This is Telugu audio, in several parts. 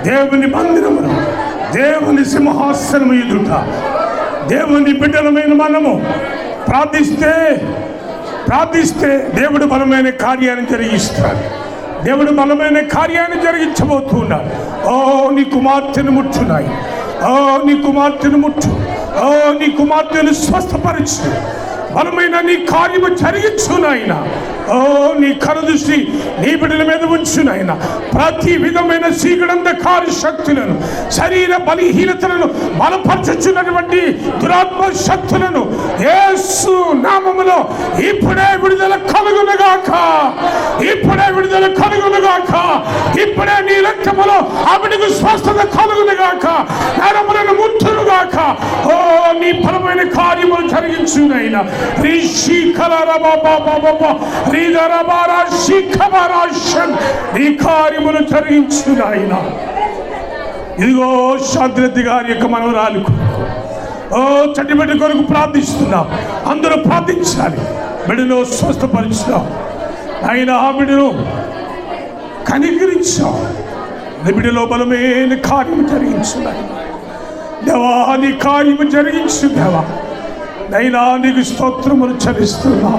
దేవుని మందిరమును, దేవుని సింహాసనము ఎదుట దేవుని బిడ్డలమైన మనము ప్రార్థిస్తే దేవుడు బలమైన కార్యాన్ని జరిగిస్తాడు. దేవుడు బలమైన కార్యాన్ని జరిగించబోతున్నాడు. ఓ నీ కుమార్తెను ముట్టున్నాయి, ఓ నీ కుమార్తెను ముట్టు, ఓ నీ కుమార్తెను స్వస్థపరచు, బలమైన నీ కార్యము జరిగించునాయన. ఓ నీ కనుదృష్టి నీ బిడ్డల మీద ఉంచునాయన. ప్రతి విధమైన చీకటంధకార శక్తులను, శరీర బలహీనతలను బలపరచుచున్నటువంటి దురాత్మ శక్తులను యేసు నామములో ఇప్పుడే విడుదల కలుగునుగాక, ఇప్పుడే విడుదల కలుగునుగాక, ఇప్పుడే నీ రక్తములో ఆవిడకు స్వస్థత కలుగునుగాక, నరములను ముట్టునుగాక. ఓ నీ బలమైన కార్యములు జరిగించునైనా. నీ కార్యములు జరిగించునాయన. ఇదిగో శాంతిరెడ్డి గారి యొక్క మనవరాలకు ఓ చట్టి బిడ్డ కొరకు ప్రార్థిస్తున్నాం. అందరూ ప్రార్థించాలి. బిడ్డను స్వస్థపరిచాం ఆయన, ఆ బిడ్డను కనికరించాం. బిడ్డలో బలమైన కార్యము జరిగించున్నాయి. దేవా నీ కార్యము జరిగించు దేవా. నైనా నీకు స్తోత్రములు చెల్లిస్తున్నా.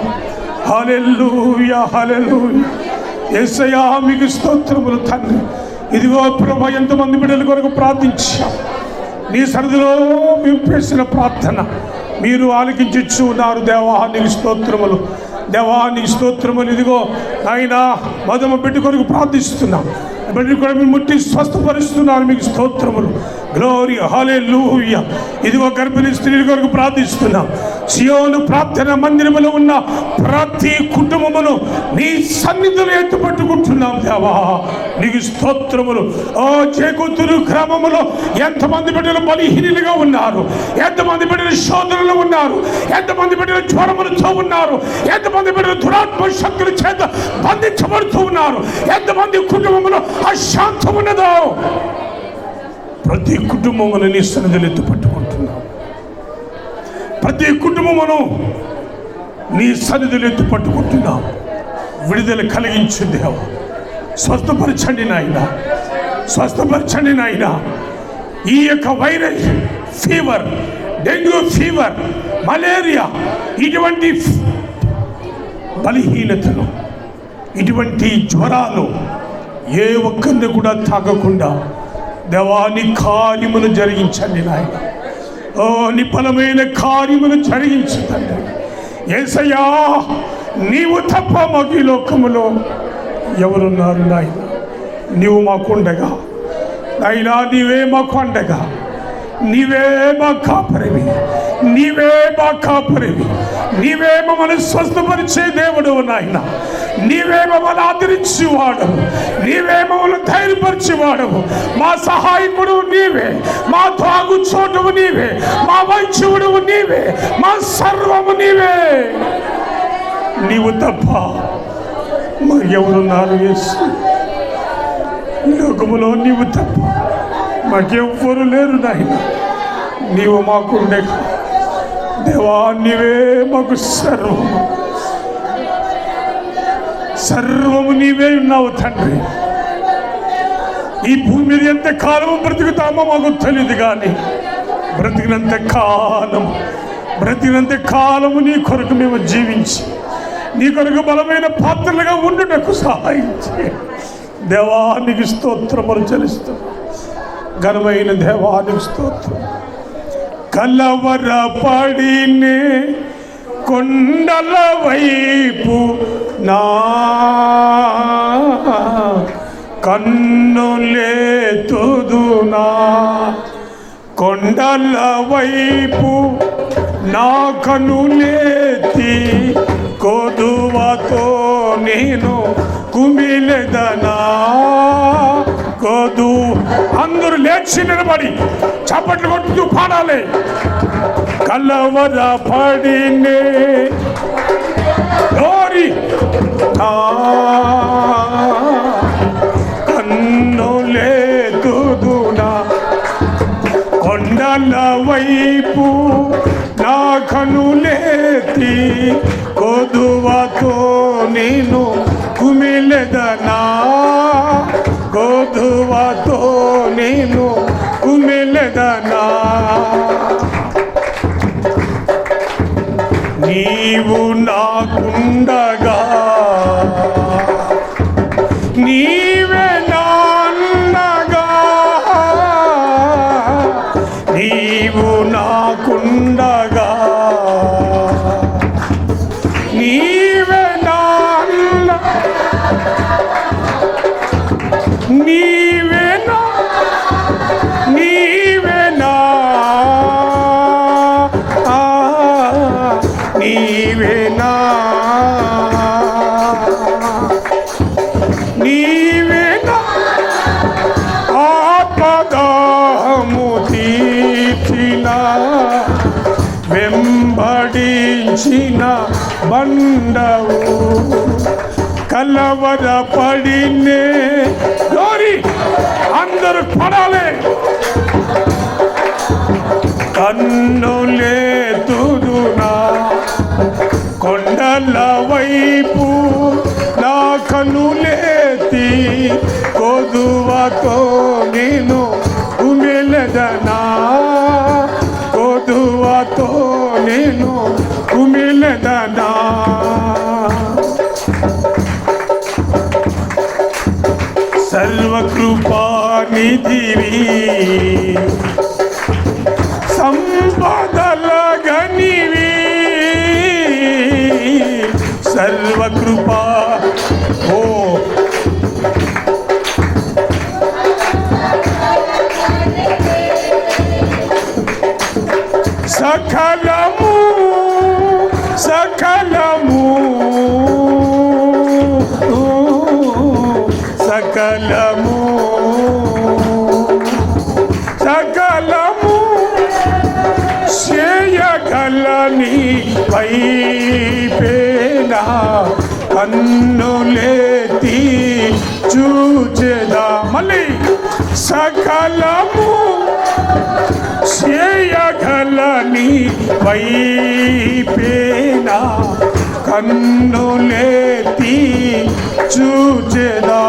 హల్లెలూయా, హల్లెలూయా. యేసయ్యా మీకు స్తోత్రములు తండ్రి. ఇదిగో ప్రభా ఎంతమంది బిడ్డల కొరకు ప్రార్థించాం. నీ సన్నిధిలో మేము చేసిన ప్రార్థన మీరు ఆలకించు ఉన్నారు. దేవా నీకు స్తోత్రములు, దేవా నీకు స్తోత్రములు. ఇదిగో ఆయన మధుమ బిడ్డ కొరకు ప్రార్థిస్తున్నాం. బిడ్డ కూడా మీరు ముట్టి స్వస్థపరుస్తున్నారు. మీకు స్తోత్రములు, గ్లోరీ, హల్లెలూయా. ఇదిగో గర్భిణీ స్త్రీల కొరకు ప్రార్థిస్తున్నాం. సియోను ప్రార్థన మందిరములో ఉన్న ప్రతి కుటుంబమును నీ సన్నిధిలో ఎత్తుపట్టుకుంటున్నాం. దేవా నీకు స్తోత్రములు. ఓ చేకూతురు గ్రామములో ఎంతమంది బిడ్డలు బలహీనులుగా ఉన్నారు, ఎంతమంది బిడ్డలు శోధనలు ఉన్నారు, ఎంతమంది బిడ్డలు జ్వరములతో ఉన్నారు, ఎంతమంది బిడ్డలు దురాత్మ శక్తుల చేత బంధించబడుతూ ఉన్నారు, ఎంతమంది కుటుంబములో అశాంతం ఉన్నదో ప్రతి కుటుంబమును నీ సన్నిధిలో ఎత్తుపట్టుకుంటున్నాం. ప్రతి కుటుంబమును నీ సన్నిధిలో ఎత్తుపట్టుకుంటున్నాం. విడుదల కలిగించు దేవా. స్వస్థపరచండి నాయన, స్వస్థపరచండి నాయన. ఈ యొక్క virus fever, dengue fever, malaria, ఇటువంటి బలహీనతలు, ఇటువంటి జ్వరాలు ఏ ఒక్కరిని కూడా తాగకుండా దేవా నీ కార్యమును జరిగించండి నాయన. ఓ నీ బలమైన కార్యమును జరిగించు తండ్రి. యేసయ్యా నీవు తప్ప మాకు ఈ లోకములో ఎవరున్నారు నాయన? నీవు మాకుండగా నాయనా, నీవే మాకు అండగా, నీవే మా కాపరివి, నీవే మా కాపరివి, నీవే మమ్మల్ని స్వస్థపరిచే దేవుడు నాయన. నీవే మమ్మల్ని ఆదరించేవాడవు, నీవే మమ్మల్ని ధైర్యపరిచేవాడవు. మా సహాయకుడు నీవే, మా త్రాగు చోటువు నీవే, మా వైద్యుడు నీవే, మా సర్వము నీవే. నీవు తప్ప మరి ఎవరున్నారు యేసు? లోకములో నీవు తప్ప మాకెవ్వరు లేరు నాయన. నీవు మాకుండే దేవా, నీవే మాకు సర్వము, సర్వము నీవే ఉన్నావు తండ్రి. ఈ భూమి మీద ఎంత కాలము బ్రతుకుతామో మాకు తెలియదు, కానీ బ్రతికినంత కాలము నీ కొరకు మేము జీవించి నీ కొరకు బలమైన పాత్రలుగా ఉండుటకు సహాయం చేయి. దేవానికి స్తోత్రములు చెల్లిస్తున్నాం. ఘనమైన దేవానికి స్తోత్రం. కలవరపడినే కొండల వైపు నా కన్నులేతుదునా, కొండల వైపు నా కన్నులేతి కొదువతో నేను కుమిలెదనా. కొదు అందరూ లేచి నిలబడి చప్పట్లు కొట్టుతూ పాడాలి. కలవరపడినే కన్నులేతుదునా, కొండల వైపు నా కన్నులేతి కొదువతో నేను కుమిలెదనా. కొదువతో నేను కుమిలెదనా. నీవు నాకుండగా నీవే నాన్నగా, నీవు నాకుండగా నీవే నాన్న, నీవే నా, నీవే నా, నీవే నా, నీవే నా. ఆపదము తీర్చిన వెంబడించిన బండవు, కలవరపడినే గోరి అందరూ పడాలి. కన్నులేతుదునా కొండల వైపు నా కన్నులేతి, కొదువతో నేను కుమిలెదనా, కొదువతో నేను కుమిలెదనా. సర్వకృపానిధివి సంపదల గనివి, సర్వకృపా ఓ సకలము సకలము సకలము సకలము చేయగలని వైపేనా కన్నులేతి చూచెదా. మళ్ళీ సకలము చేయగలని వైపేనా కన్నులేతి చూచెదా.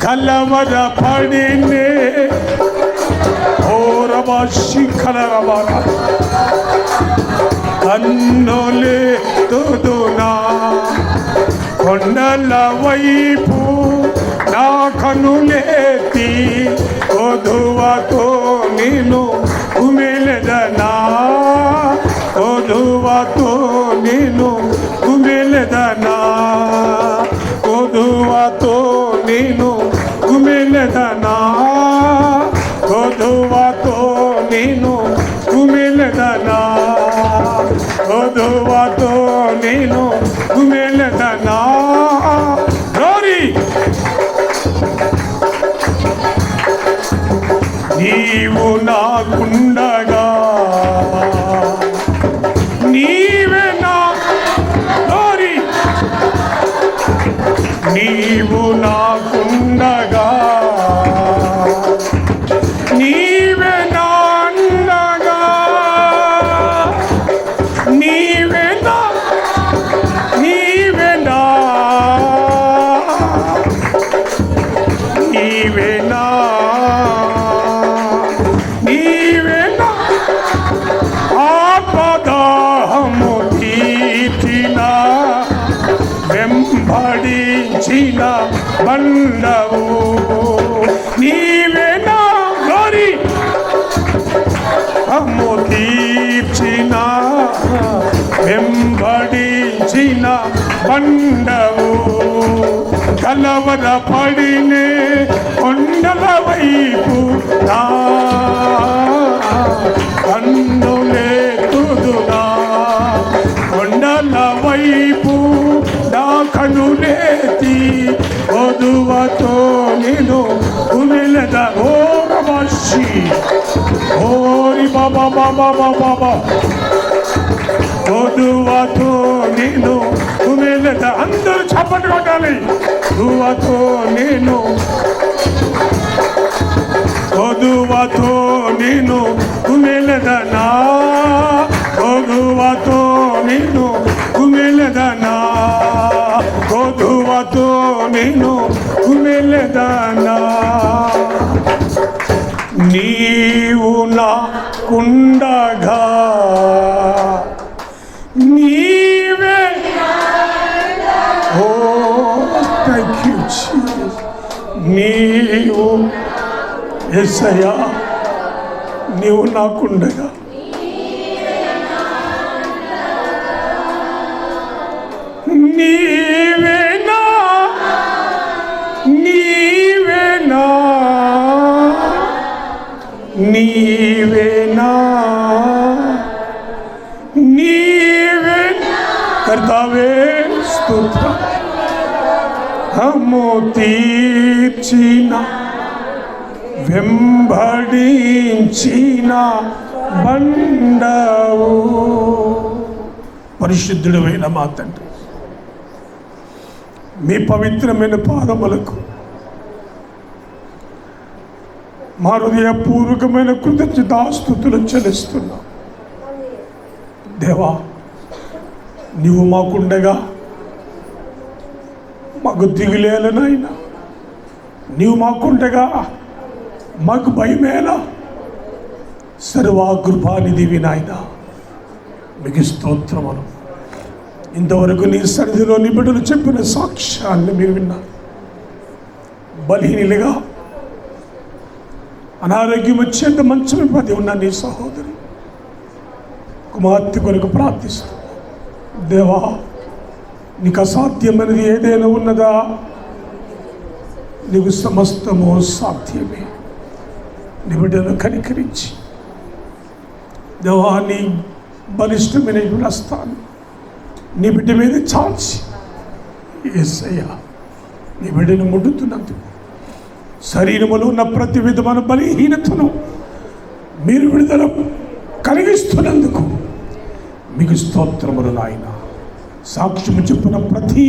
కలవరపడినే ఓరమా శిఖరమా కన్నులేతుదునా కొండల వైపు నా కన్నులేతి, కొదువతో నేను కుమిలెదనా, కొదువతో నేను కుమిలెదనా, కొదువతో నేను కుమిలెదనా, కొదువతో నేను కుమిలెదనా, కొదువతో నేను కుమిలెదనా. గోరి నీవు నాకుండగా నీవే నా గోరి, నీవు నాకుండగా నీవే నాన్నగా, నీవే నా, నీవే నా, నీవే నా, నీవే నా. ఆపదము తీర్చిన వెంబడించిన బండవు, నీవే నా గోరి అమ్ము తీర్చిన వెంబడించిన బండవు, కలవరపడినే కొండల వైపు నా కన్నులేతుదునా, కొండల వైపు నా కన్నులేతి, కొదువతో నేను కుమిలెదా. ఓ రమషి ఓరి బాబా బాబా బాబా, కొదువతో నేను కుమిలెదా. అందరూ చప్పట్లు కొట్టాలి. కొదువతో నేను, కొదువతో నేను కుమిలెదనా, కొదువతో నేను కుమిలెదనా, కొదువతో నేను కుమెలదానా నీవు నాకుండగా నీవే ఓ థ్యాంక్ యూ నీవు యేసయ్యా నీవు నాకుండగా నీవేనా నీవేనా నీవేనా నీవే కర్తావే స్తుత్రం హము తీర్చిన వెంబడించిన బండవు. పరిశుద్ధుడైన మా తండ్రి, మీ పవిత్రమైన పాదములకు మా హృదయపూర్వకమైన కృతజ్ఞతాస్తుతులు చెల్లిస్తున్నాం. దేవా, నీవు మాకుండగా మాకు దిగులేలనైనా, నీవు మాకుండగా మాకు భయమేలా. సర్వాకృపానిధివి నాయన, మీకు స్తోత్రములు. ఇంతవరకు నీ సన్నిధిలో నీ బిడ్డలు చెప్పిన సాక్ష్యాన్ని మీరు విన్నారు. బలహీనులుగా అనారోగ్యం వచ్చేంత మంచం పది ఉన్న నీ సహోదరి కుమార్తె కొరకు ప్రార్థిస్తూ, దేవా, నీకు అసాధ్యమైనది ఏదైనా ఉన్నదా? నీకు సమస్తము సాధ్యమే. నీ బిడ్డను కనికరించి దేవా, నీ బలిష్టమైన హస్తాన్ని నీ బిడ్డ మీద చాచి, యేసయ్యా, నీ బిడ్డను ముట్టుతున్నందుకు, శరీరములో ఉన్న ప్రతి విధమైన బలహీనతను మీరు విడుదల కలిగిస్తున్నందుకు మీకు స్తోత్రములు నాయన. సాక్ష్యము చెప్పిన ప్రతి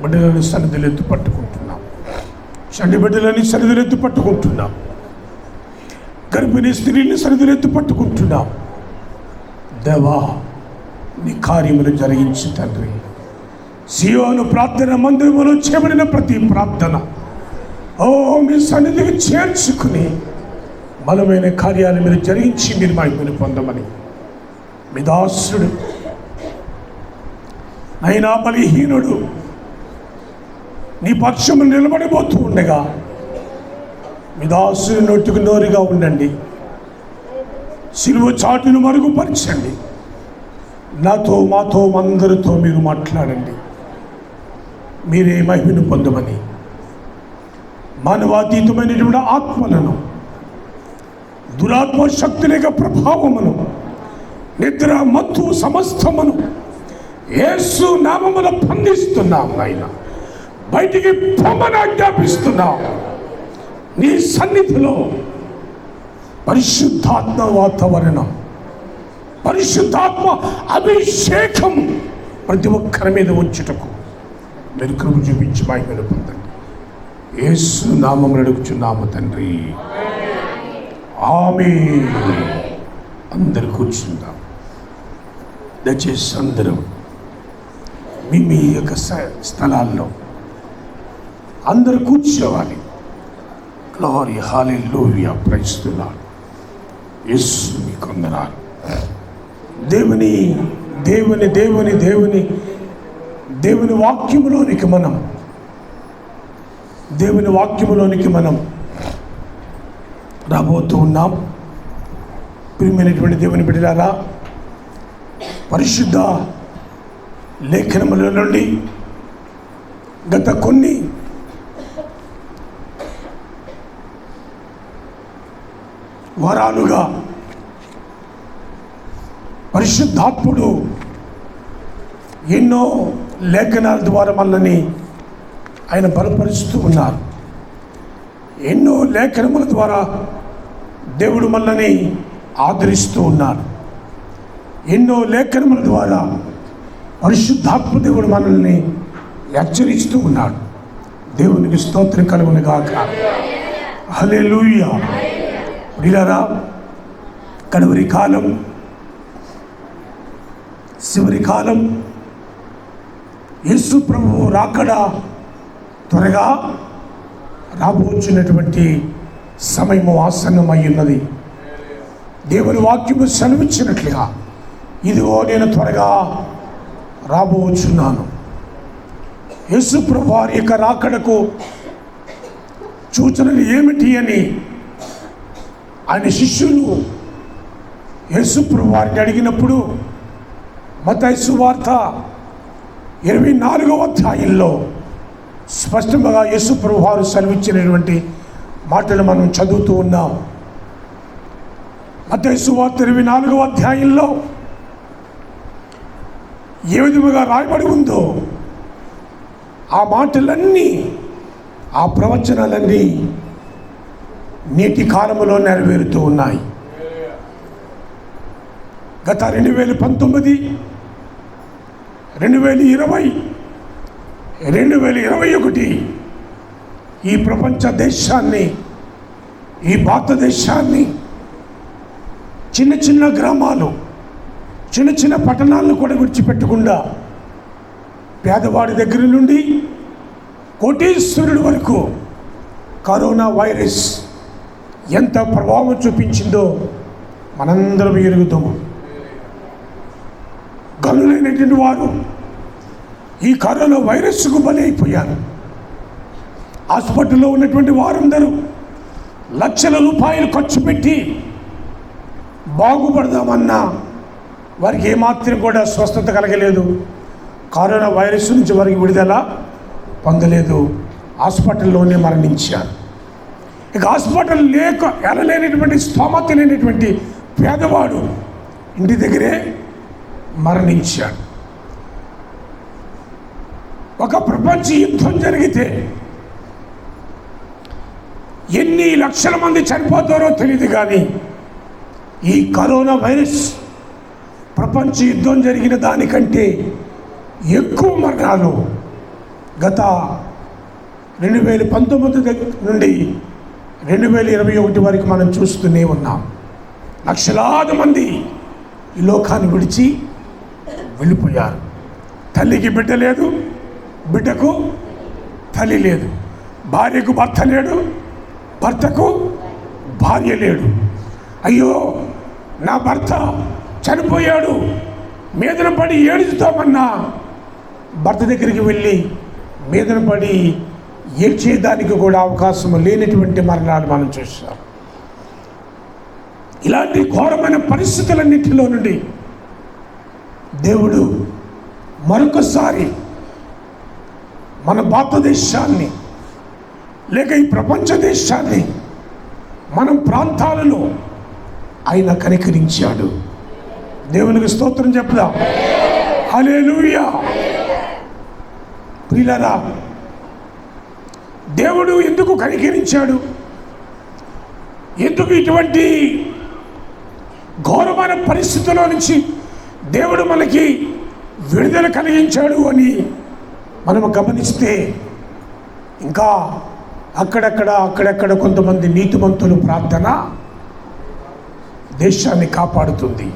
బిడ్డలను సన్నిధిలో ఎత్తు పట్టుకుంటున్నాం. చండి బిడ్డలని సన్నిధిలో ఎత్తు పట్టుకుంటున్నాం. గర్భిణీ స్త్రీని సన్నిధిలో ఎత్తు పట్టుకుంటున్నాం. దేవా, నీ కార్యములు జరిగించు తండ్రి. సియోను ప్రార్థన మందిరములో చేయబడిన ప్రతి ప్రార్థన మీ సన్నిధికి చేర్చుకుని బలమైన కార్యాలు మీరు జరిగించి మీరు మహిమను పొందమని మీ దాసుడు అయినా బలహీనుడు నీ పక్షము నిలబడిపోతూ ఉండగా మీ దాసుని నోటికి నోరుగా ఉండండి. సిలువ చాటును మరుగుపరచండి. నాతో మాతో అందరితో మీరు మాట్లాడండి. మీరే మహిమను పొందమని మానవాతీతమైనటువంటి ఆత్మలను, దురాత్మ శక్తి లేక ప్రభావమును, నిద్ర మత్తు సమస్తమును యేసు నామములో బంధిస్తున్నాం. నాయన, బయటికి పొమ్మని ఆజ్ఞాపిస్తున్నాం. నీ సన్నిధిలో పరిశుద్ధాత్మ వాతావరణం, పరిశుద్ధాత్మ అభిషేకం ప్రతి ఒక్కరి మీద ఉంచుటకు మీరు కృప చూపించి మహిమను పొందండి. యేసు నామములో అడుగుచున్నాము తండ్రి, ఆమేన్. అందరు కూర్చుందాం. దయచేసి అందరం మీ మీ యొక్క స్థలాల్లో అందరు కూర్చోవాలి. Glory, hallelujah, praise the Lord. Yesu మీకు వందనాలు. దేవుని దేవుని దేవుని దేవుని దేవుని వాక్యములోనికి మనం రాబోతూ ఉన్నాం. ప్రియమైనటువంటి దేవుని బిడ్డలారా, పరిశుద్ధ లేఖనముల నుండి గత కొన్ని వారాలుగా పరిశుద్ధాత్ముడు ఎన్నో లేఖనాల ద్వారా మనల్ని ఆయన బలపరుస్తూ ఉన్నారు. ఎన్నో లేఖనముల ద్వారా దేవుడు మనల్ని ఆదరిస్తూ ఉన్నాడు. ఎన్నో లేఖనముల ద్వారా పరిశుద్ధాత్మ దేవుడు మనల్ని హెచ్చరిస్తూ ఉన్నాడు. దేవునికి స్తోత్రం కలుగును గాక. హల్లెలూయా. ప్రియులారా, కడవరి కాలం, చివరి కాలం, యేసు ప్రభువు రాకడ త్వరగా రాబోచున్నటువంటి సమయము ఆసన్నమై ఉన్నది. దేవుని వాక్యము సెలవిచ్చినట్లుగా ఇదిగో నేను త్వరగా రాబోచున్నాను. యేసు ప్రభువు వారి యొక్క రాకడకు సూచనలు ఏమిటి అని ఆయన శిష్యులు యేసు ప్రభువు వారిని అడిగినప్పుడు మత్తయి సువార్త 24వ అధ్యాయంలో స్పష్టంగా యేసు ప్రభువు వారు సెలవిచ్చినటువంటి మాటలు మనం చదువుతూ ఉన్నాం. మత్తయి సువార్త 24వ అధ్యాయంలో ఏ విధముగా రాయబడి ఉందో ఆ మాటలన్నీ, ఆ ప్రవచనాలన్నీ నేటి కాలంలో నెరవేరుతూ ఉన్నాయి. గత 2019, 2020, 2021 ఈ ప్రపంచ దేశాన్ని, ఈ భారతదేశాన్ని చిన్న చిన్న గ్రామాలు, చిన్న చిన్న పట్టణాలను కూడా విడిచిపెట్టకుండా పేదవాడి దగ్గర నుండి కోటీశ్వరుడి వరకు కరోనా వైరస్ ఎంత ప్రభావం చూపించిందో మనందరం ఎరుగుతాము. గనులైనటువంటి వారు ఈ కరోనా వైరస్కు బలి అయిపోయారు. హాస్పిటల్లో ఉన్నటువంటి వారందరూ లక్షల రూపాయలు ఖర్చు పెట్టి బాగుపడదామన్నా వారికి ఏమాత్రం కూడా స్వస్థత కలగలేదు. కరోనా వైరస్ నుంచి వారికి విడుదల పొందలేదు. హాస్పిటల్లోనే మరణించారు. ఇక హాస్పిటల్ వెళ్ళలేనటువంటి స్తోమత లేనటువంటి పేదవాడు ఇంటి దగ్గరే మరణించాడు. ఒక ప్రపంచ యుద్ధం జరిగితే ఎన్ని లక్షల మంది చనిపోతారో తెలియదు, కానీ ఈ కరోనా వైరస్ ప్రపంచ యుద్ధం జరిగిన దానికంటే ఎక్కువ మరణాలు గత 2019 నుండి 2021 వరకు మనం చూస్తూనే ఉన్నాం. లక్షలాది మంది ఈ లోకాన్ని విడిచి వెళ్ళిపోయారు. తల్లికి బిడ్డ లేదు, బిడ్డకు తల్లి లేదు, భార్యకు భర్త లేడు, భర్తకు భార్య లేడు. అయ్యో నా భర్త చనిపోయాడు మీదన పడి ఏడుస్తామన్నా భర్త దగ్గరికి వెళ్ళి మీదన పడి ఏడ్చేదానికి కూడా అవకాశం లేనటువంటి మరణాలు మనం చూస్తాం. ఇలాంటి ఘోరమైన పరిస్థితులన్నింటిలో నుండి దేవుడు మరొకసారి మన భారతదేశాన్ని, లేక ఈ ప్రపంచ దేశాన్ని, మన ప్రాంతాలలో ఆయన కనికరించాడు. దేవునికి స్తోత్రం చెప్దాం. హల్లెలూయా. ప్రియులారా, దేవుడు ఎందుకు కనికరించాడు, ఎందుకు ఇటువంటి ఘోరమైన పరిస్థితుల్లో నుంచి దేవుడు మనకి విడుదల కలిగించాడు అని మనము గమనిస్తే, ఇంకా అక్కడెక్కడ కొంతమంది నీతిమంతులు ప్రార్థన దేశాన్ని కాపాడుతుంది.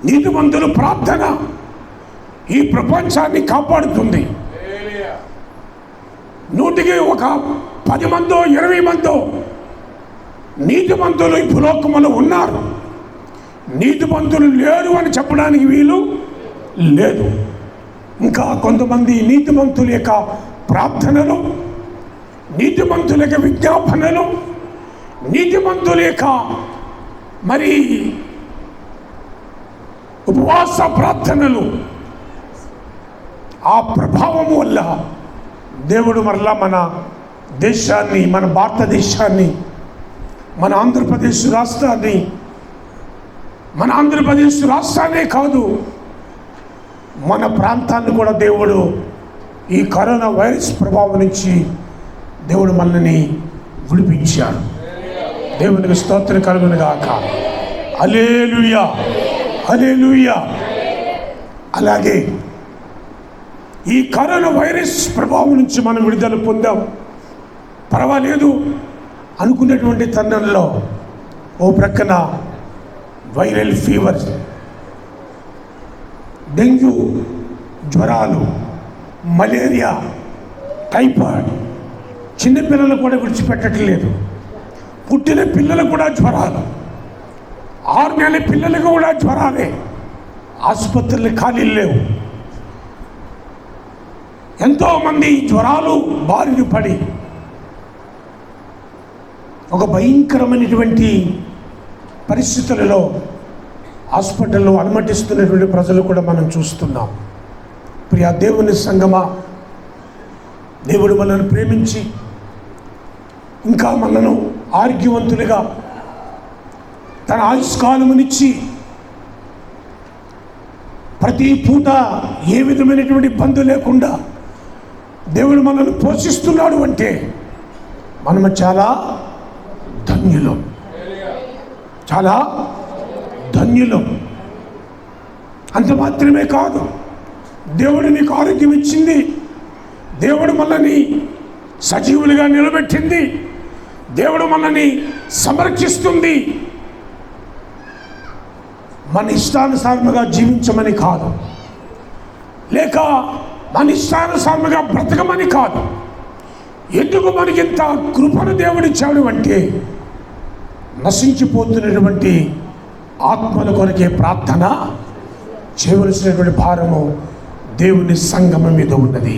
నీతిమంతులు ప్రార్థన ఈ ప్రపంచాన్ని కాపాడుతుంది. 100కి ఒక 10 మందో 20 మందో నీతిమంతులు ఈ భూలోకములో ఉన్నారు. నీతిమంతులు లేరు అని చెప్పడానికి వీలు లేదు. ఇంకా కొంతమంది నీతిమంతుల యొక్క ప్రార్థనలు, నీతిమంతుల యొక్క విజ్ఞాపనలు, నీతిమంతుల యొక్క మరి ఉపవాస ప్రార్థనలు, ఆ ప్రభావం వల్ల దేవుడు మరలా మన దేశాన్ని, మన భారతదేశాన్ని, మన ఆంధ్రప్రదేశ్ రాష్ట్రాన్నే కాదు, మన ప్రాంతాన్ని కూడా దేవుడు ఈ కరోనా వైరస్ ప్రభావం నుంచి దేవుడు మనల్ని విడిపించాడు. దేవునికి స్తోత్రం కలుగును గాక. హల్లెలూయా, హల్లెలూయా. అలాగే ఈ కరోనా వైరస్ ప్రభావం నుంచి మనం విడుదల పొందాం, పర్వాలేదు అనుకున్నటువంటి తరుణంలో ఓ ప్రక్కన వైరల్ ఫీవర్, డెంగ్యూ జ్వరాలు, మలేరియా, టైఫాయిడ్ చిన్న పిల్లలు కూడా విడిచిపెట్టట్లేదు. పుట్టిన పిల్లలకు కూడా జ్వరాలు, 6 నెలల పిల్లలకు కూడా జ్వరాలే. ఆసుపత్రులు ఖాళీలు లేవు. ఎంతోమంది జ్వరాలు బారిన పడి ఒక భయంకరమైనటువంటి పరిస్థితులలో హాస్పిటల్లో అనుమతిస్తున్నటువంటి ప్రజలు కూడా మనం చూస్తున్నాం. ప్రియా దేవుని సంగమా, దేవుడు మనల్ని ప్రేమించి ఇంకా మనను ఆరోగ్యవంతులుగా తన ఆయుష్కాలమునిచ్చి ప్రతి పూట ఏ విధమైనటువంటి ఇబ్బంది లేకుండా దేవుడు మనల్ని పోషిస్తున్నాడు అంటే మనము చాలా ధన్యులం, చాలా ధన్యులం. అంత మాత్రమే కాదు, దేవుడు నీకు ఆరోగ్యం ఇచ్చింది, దేవుడు మనల్ని సజీవులుగా నిలబెట్టింది, దేవుడు మనల్ని సంరక్షిస్తుంది. మన ఇష్టానుసారముగా జీవించమని కాదు, లేక మన ఇష్టానుసారముగా బ్రతకమని కాదు. ఎందుకు మనకింత కృపను దేవుడిచ్చాడు అంటే నశించిపోతున్నటువంటి ఆత్మల కొరకే ప్రార్థన చేయవలసినటువంటి భారము దేవుని సంఘము మీద ఉన్నది.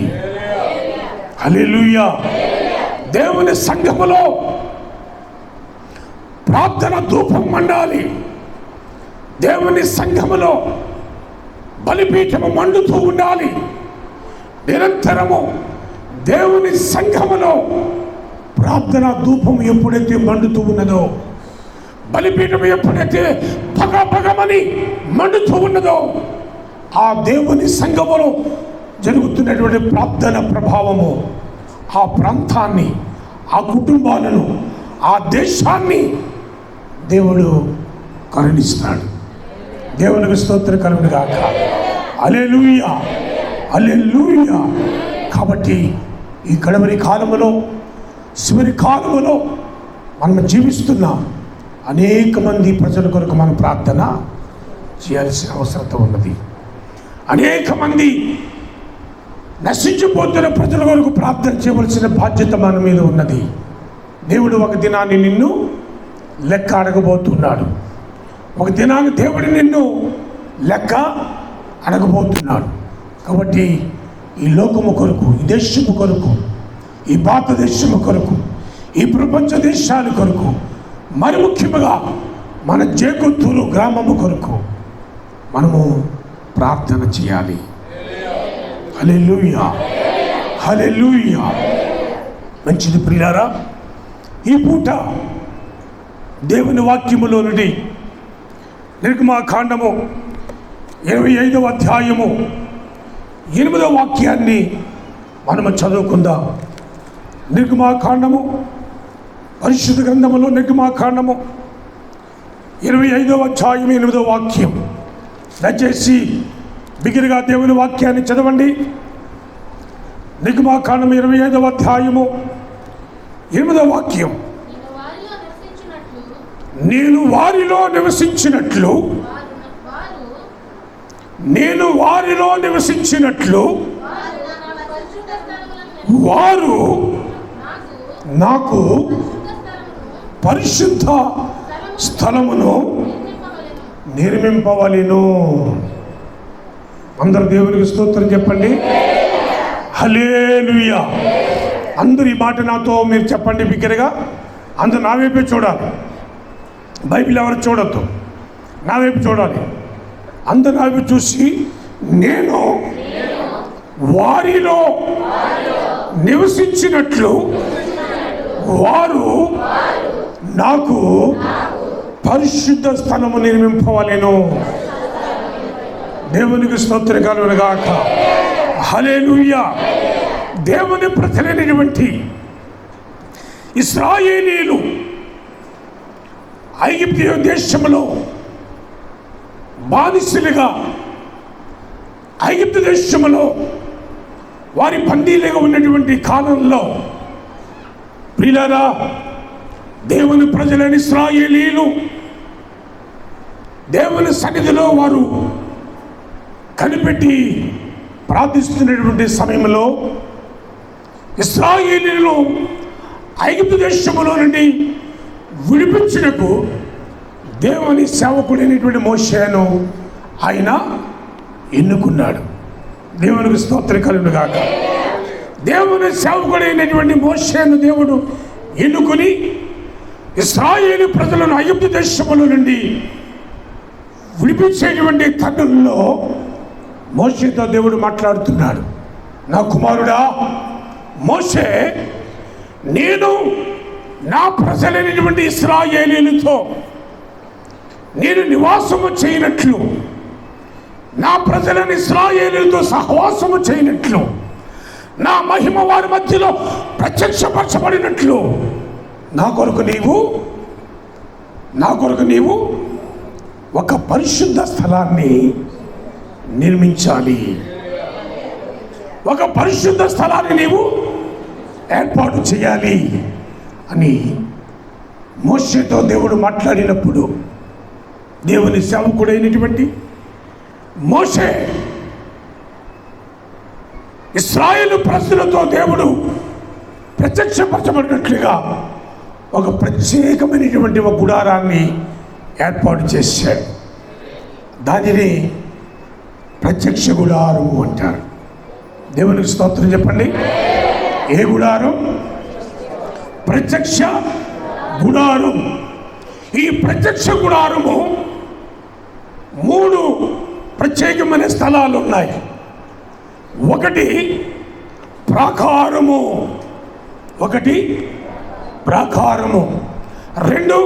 హల్లెలూయా. దేవుని సంఘములో ప్రార్థన ధూపం మండాలి. దేవుని సంఘములో బలిపీఠము మండుతూ ఉండాలి. నిరంతరము దేవుని సంఘములో ప్రార్థన ధూపం ఎప్పుడైతే మండుతూ ఉన్నదో, బలిపీఠం ఎప్పుడైతే పగమని మండుతూ ఉన్నదో, ఆ దేవుని సంఘములో జరుగుతున్నటువంటి ప్రార్థన ప్రభావము ఆ ప్రాంతాన్ని, ఆ కుటుంబాలను, ఆ దేశాన్ని దేవుడు కరుణిస్తాడు. దేవునికి స్తోత్రం కలుగును గాక. హల్లెలూయా, హల్లెలూయా. కాబట్టి ఈ కడవరి కాలములో, చివరి కాలములో మనం జీవిస్తున్నాం. అనేక మంది ప్రజల కొరకు మనం ప్రార్థన చేయాల్సిన అవసరం ఉన్నది. అనేక మంది నశించిపోతున్న ప్రజల కొరకు ప్రార్థన చేయవలసిన బాధ్యత మన మీద ఉన్నది. దేవుడు ఒక దినాన్ని నిన్ను లెక్క అడగబోతున్నాడు. ఒక దినాన్ని దేవుడు నిన్ను లెక్క అడగబోతున్నాడు. కాబట్టి ఈ లోకము కొరకు, ఈ దేశము కొరకు, ఈ భారతదేశము కొరకు, ఈ ప్రపంచ దేశాల కొరకు, మరి ముఖ్యముగా మన జేకొత్తూరు గ్రామము కొరకు మనము ప్రార్థన చేయాలి. హల్లెలూయా, హల్లెలూయా. మంచిది ప్రియులారా, ఈ పూట దేవుని వాక్యములో నుండి నిర్గమాకాండము 25వ అధ్యాయము 8వ వాక్యాన్ని మనము చదువుకుందాం. నిర్గమాకాండము, పరిశుద్ధ గ్రంథములో నిర్గమాకాండము 25వ అధ్యాయం 8వ వాక్యం. దయచేసి బిగిరిగా దేవుని వాక్యాన్ని చదవండి. నిర్గమాకాండం 25వ అధ్యాయము 8వ వాక్యం. నేను వారిలో నివసించినట్లు, నేను వారిలో నివసించినట్లు వారు నాకు పరిశుద్ధ స్థలమును నిర్మింపవలెను. అందరు దేవునికి స్తోత్రం చెప్పండి. హల్లెలూయా. అందరు ఈ మాట నాతో మీరు చెప్పండి బిగ్గరగా. అందరు నా వైపే చూడాలి. బైబిల్ ఎవరు చూడొద్దు, నా వైపు చూడాలి. అందరు నా వైపు చూసి, నేను వారిలో నివసించినట్లు వారు నాకు పరిశుద్ధ స్థలము నిర్మింపవలెను. దేవునికి స్తోత్రం కలుగును గాక. హల్లెలూయా. దేవుని ప్రజలైనటువంటి ఇశ్రాయేలీయులు ఐగుప్తు దేశంలో బానిసలుగా, ఐగుప్తు దేశంలో వారి బందీలుగా ఉన్నటువంటి కాలంలో ప్రియులారా, దేవుని ప్రజలైన ఇశ్రాయేలీయులు దేవుని సన్నిధిలో వారు కనిపెట్టి ప్రార్థిస్తున్నటువంటి సమయంలో ఇశ్రాయేలీయులు ఐగుప్తు దేశములో నుండి విడిపించుటకు దేవుని సేవకుడైనటువంటి మోషేను ఆయన ఎన్నుకున్నాడు. దేవునికి స్తోత్రం కలుగును గాక. దేవుని సేవకుడైనటువంటి మోషేను దేవుడు ఎన్నుకుని ఇశ్రాయేలు ప్రజలను ఐగుప్తు దేశముల నుండి విడిపించేటువంటి తరుణంలో మోషేతో దేవుడు మాట్లాడుతున్నాడు. నా కుమారుడా మోషే, నేను నా ప్రజలైనటువంటి ఇశ్రాయేలీలతో నేను నివాసము చేయనట్లు, నా ప్రజలను ఇశ్రాయేలీలతో సహవాసము చేయనట్లు, నా మహిమ వారి మధ్యలో ప్రత్యక్షపరచబడినట్లు నా కొరకు నీవు ఒక పరిశుద్ధ స్థలాన్ని నిర్మించాలి. ఒక పరిశుద్ధ స్థలాన్ని నీవు ఏర్పాటు చేయాలి అని మోషేతో దేవుడు మాట్లాడినప్పుడు, దేవుని సేవకుడైనటువంటి మోషే ఇశ్రాయేలు ప్రజలతో దేవుడు ప్రత్యక్షపరచబడినట్లుగా ఒక ప్రత్యేకమైనటువంటి ఒక గుడారాన్ని ఏర్పాటు చేశాడు. దానిని ప్రత్యక్ష గుడారము అంటారు. దేవునికి స్తోత్రం చెప్పండి. ఏ గుడారం? ప్రత్యక్ష గుడారం. ఈ ప్రత్యక్ష గుడారము 3 ప్రత్యేకమైన స్థలాలు ఉన్నాయి. ఒకటి ప్రాకారము, 2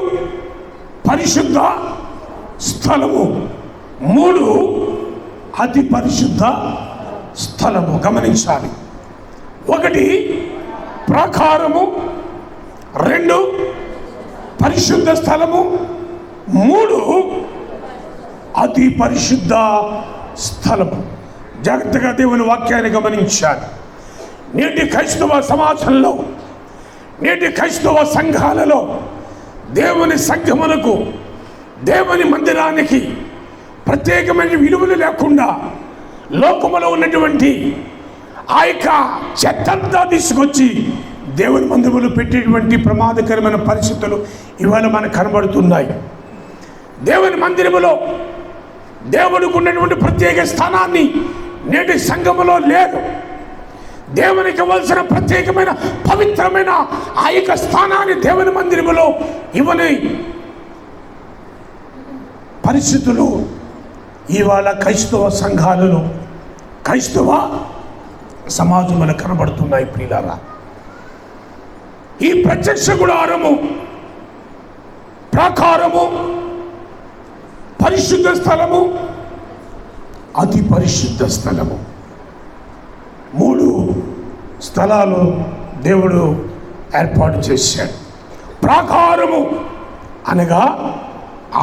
పరిశుద్ధ స్థలము, 3 అతి పరిశుద్ధ స్థలము. గమనించాలి. 1 ప్రాకారము, 2 పరిశుద్ధ స్థలము, 3 అతి పరిశుద్ధ స్థలము. జాగ్రత్తగా దేవుని వాక్యాన్ని గమనించాలి. నేటి క్రైస్తవ సమాజంలో, నేటి క్రైస్తవ సంఘాలలో దేవుని సంఘమునకు, దేవుని మందిరానికి ప్రత్యేకమైన విలువలు లేకుండా లోకములో ఉన్నటువంటి ఆ యొక్క చెత్తంతా తీసుకొచ్చి దేవుని మందిరములు పెట్టేటువంటి ప్రమాదకరమైన పరిస్థితులు ఇవాళ మనకు కనబడుతున్నాయి. దేవుని మందిరములో దేవుడికి ఉన్నటువంటి ప్రత్యేక స్థానాన్ని నేటి సంఘములో లేదు. దేవునికి ఇవ్వాల్సిన ప్రత్యేకమైన పవిత్రమైన ఆ యొక్క స్థానాన్ని దేవుని మందిరములో ఇవ్వని పరిస్థితులు ఇవాళ క్రైస్తవ సంఘాలలో, క్రైస్తవ సమాజంలో కనబడుతున్నాయి. ప్రియులారా, ఈ ప్రత్యక్ష గుడారము, ప్రాకారము, పరిశుద్ధ స్థలము, అతి పరిశుద్ధ స్థలము, 3 స్థలాలు దేవుడు ఏర్పాటు చేశాడు. ప్రాకారము అనగా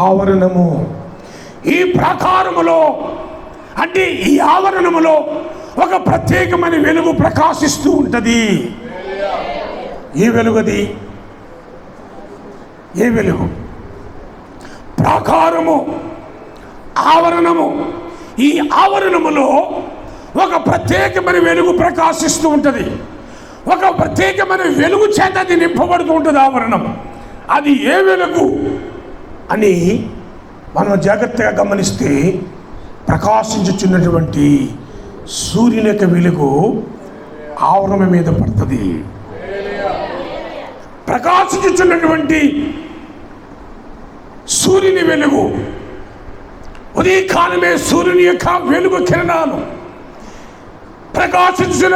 ఆవరణము. ఈ ప్రాకారములో అంటే ఈ ఆవరణములో ఒక ప్రత్యేకమైన వెలుగు ప్రకాశిస్తూ ఉంటుంది. ఏ వెలుగది? ఏ వెలుగు? ప్రాకారము, ఆవరణము. ఈ ఆవరణములో ఒక ప్రత్యేకమైన వెలుగు ప్రకాశిస్తూ ఉంటుంది. ఒక ప్రత్యేకమైన వెలుగు చేత అది నింపబడుతూ ఉంటుంది ఆవరణం. అది ఏ వెలుగు అని మనం జాగ్రత్తగా గమనిస్తే, ప్రకాశించుచున్నటువంటి సూర్యుని యొక్క వెలుగు ఆవరణం మీద పడుతుంది. ప్రకాశించుచున్నటువంటి సూర్యుని వెలుగు, ఉదయకాలమే సూర్యుని యొక్క వెలుగు కిరణాలు, ప్రకాశించిన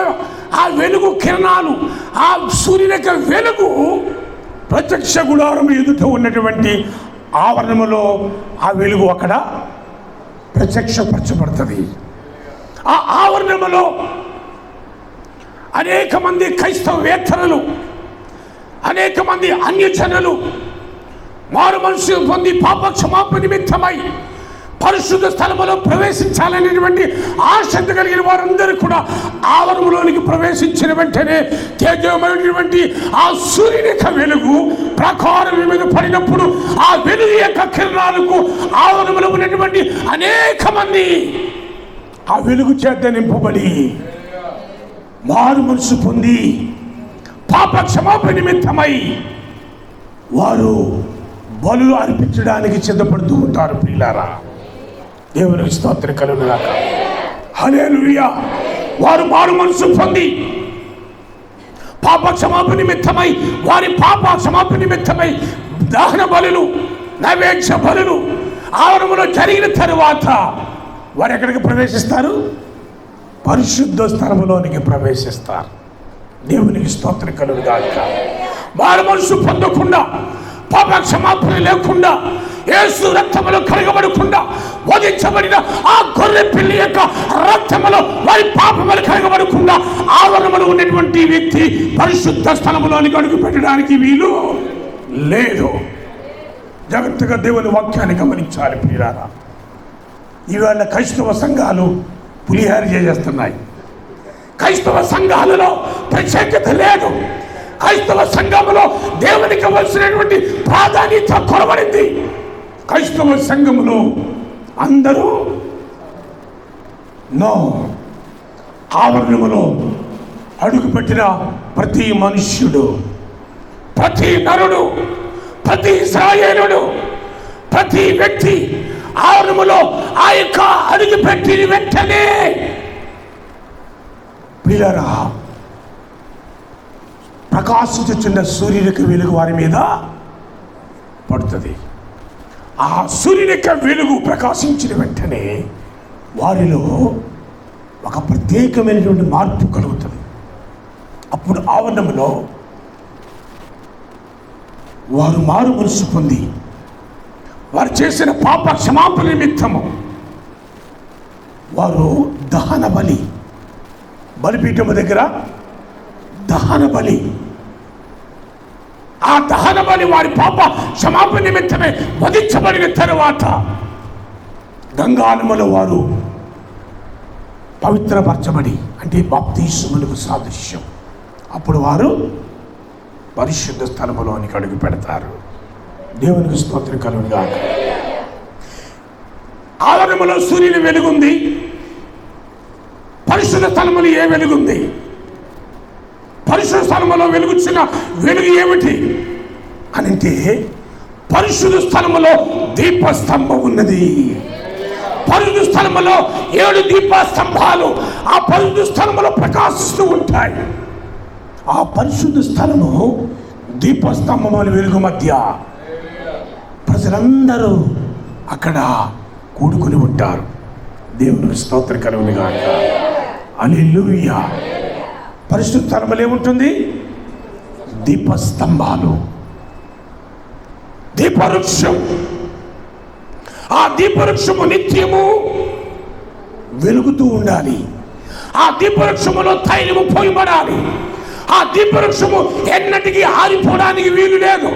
ఆ వెలుగు కిరణాలు, ఆ సూర్యుని యొక్క వెలుగు ప్రత్యక్ష గుడారం ఎదుట ఉన్నటువంటి ఆవరణములో ఆ వెలుగు అక్కడ ప్రత్యక్షపరచబడుతుంది. ఆ ఆవరణములో అనేక మంది క్రైస్తవేత్తరులు, అనేక మంది అన్యజనులు మారు మనసు పొంది పాప క్షమాపణ నిమిత్తమై పరిశుద్ధ స్థలములో ప్రవేశించాలనేటువంటి ఆసక్తి కలిగిన వారందరూ కూడా ఆవరణంలోనికి ప్రవేశించిన వెంటనే తేజోమైనటువంటి ఆ సూర్యుని యొక్క వెలుగు ప్రాకారం మీద పడినప్పుడు ఆ వెలుగు యొక్క కిరణాలకు ఆవరణంలో ఉన్నటువంటి అనేక మంది ఆ వెలుగు చేత నింపబడి మారు మనసు పొంది పాప క్షమాపణ నిమిత్తమై వారు బలులు అర్పించడానికి సిద్ధపడుతూ ఉంటారు. ప్రియులారా, దేవునికి స్తోత్రం కలుగును గాక. హల్లెలూయా. వారు మారు మనసు పొంది పాప క్షమాపణ నిమిత్తమై, వారి పాప క్షమాపణ నిమిత్తమై దహన బలులు, నైవేద్య బలులు ఆవరణలో జరిగిన తరువాత వారు ఎక్కడికి ప్రవేశిస్తారు? పరిశుద్ధ స్థలములోనికి ప్రవేశిస్తారు. దేవునికి స్తోత్రం కలుగును గాక. మారు మనసు పొందకుండా, పాప క్షమాపణ లేకుండా, యేసు రక్తములో కడగబడకుండా, వధించబడిన ఆ గొర్రె పిల్లి యొక్క రక్తములో వారి పాపములు కడగబడకుండా ఆవరణలో ఉన్నటువంటి వ్యక్తి పరిశుద్ధ స్థలములోనికి అడుగు పెట్టడానికి వీలు లేదు. జాగ్రత్తగా దేవుని వాక్యాన్ని గమనించాలి ప్రియులారా. ఈవేళ క్రైస్తవ సంఘాలు పులిహార చేస్తున్నాయి. క్రైస్తవ సంఘాలలో ప్రత్యేకత లేదు. క్రైస్తవ సంఘములో దేవునికి ఇవ్వాల్సినటువంటి ప్రాధాన్యత కొరబడింది. క్రైస్తవ సంఘములో అందరూ ఆవరణములో అడుగుపెట్టిన ప్రతి మనుష్యుడు, ప్రతి నరుడు, ప్రతి ఇశ్రాయేలుడు, ప్రతి వ్యక్తి ఆవరణములో ఆ యొక్క అడుగుపెట్టిన వెంటనే ప్రియులారా, ప్రకాశించుచున్న సూర్యునికి వెలుగు వారి మీద పడుతుంది. ఆ సూర్యునికి వెలుగు ప్రకాశించిన వెంటనే వారిలో ఒక ప్రత్యేకమైనటువంటి మార్పు కలుగుతుంది. అప్పుడు ఆవరణంలో వారు మారు మనసు పొంది వారు చేసిన పాప క్షమాపణ నిమిత్తము వారు దహన బలిపీఠము దగ్గర దహన బలి, ఆ దహన బలి వారి పాప క్షమాపణ నిమిత్తమే వధించబడిన తరువాత గంగానములో వారు పవిత్రపరచబడి, అంటే బాప్తిస్మమునకు సాదృశ్యం. అప్పుడు వారు పరిశుద్ధ స్థలములోనికి అడుగు పెడతారు. దేవునికి స్తోత్రం కలుగును గాక. ఆవరణములో సూర్యుని వెలుగుంది. పరిశుద్ధ స్థలములో ఏ వెలుగుంది? పరిశుద్ధ స్థలములో వెలుగుచ్చిన వెలుగు ఏమిటి అని అంటే, పరిశుద్ధ స్థలములో దీపస్తంభం ఉన్నది. పరిశుద్ధ స్థలములో 7 దీపస్తంభాలు ఆ పరిశుద్ధ స్థలములో ప్రకాశిస్తూ ఉంటాయి. ఆ పరిశుద్ధ స్థలము దీపస్తంభముల వెలుగు మధ్య ప్రజలందరూ అక్కడ కూడుకుని ఉంటారు. దేవునికి స్తోత్రం కలుగును గాక. హల్లెలూయా. పరిశుద్ధ స్థలములో ఏముంటుంది? దీపస్తంభాలు, దీపవృక్షం. ఆ దీపవృక్షము నిత్యము వెలుగుతూ ఉండాలి. ఆ దీపవృక్షములో తైలము పోయబడాలి. ఆ దీపవృక్షము ఎన్నటికీ ఆరిపోవడానికి వీలు లేదు.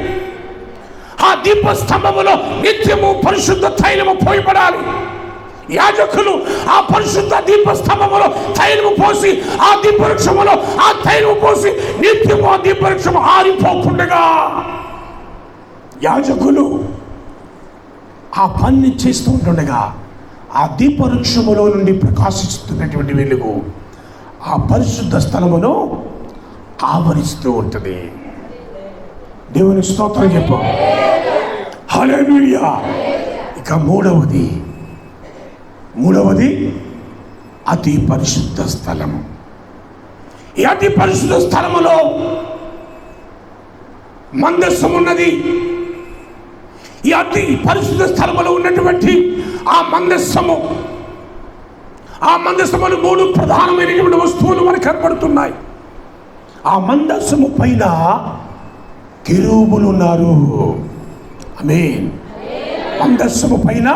ఆ దీపస్తంభములో నిత్యము పరిశుద్ధ తైలము పోయబడాలి. యాజకులు ఆ పరిశుద్ధ దీపస్తంభములో తైలము పోసి, ఆ దీపవృక్షములో ఆ తైలము పోసి నిత్యము ఆ దీపవృక్షము ఆరిపోకుండా యాజకులు ఆ పని చేస్తూ ఉంటుండగా ఆ దీపవృక్షములో నుండి ప్రకాశిస్తున్నటువంటి వెలుగు ఆ పరిశుద్ధ స్థలమును ఆవరిస్తూ ఉంటుంది. దేవుని స్తోత్రం చెప్పు. హల్లెలూయా. ఇక మూడవది అతి పరిశుద్ధ స్థలం. ఈ అతి పరిశుద్ధ స్థలములో మందస్సం ఉన్నది. ఈ అతి పరిశుద్ధ స్థలములో ఉన్నటువంటి ఆ మందస్సములో 3 ప్రధానమైనటువంటి వస్తువులు మనకు కనబడుతున్నాయి. ఆ మందస్సము పైన కెరూబులు ఉన్నారు. ఆమేన్. మందస్సము పైన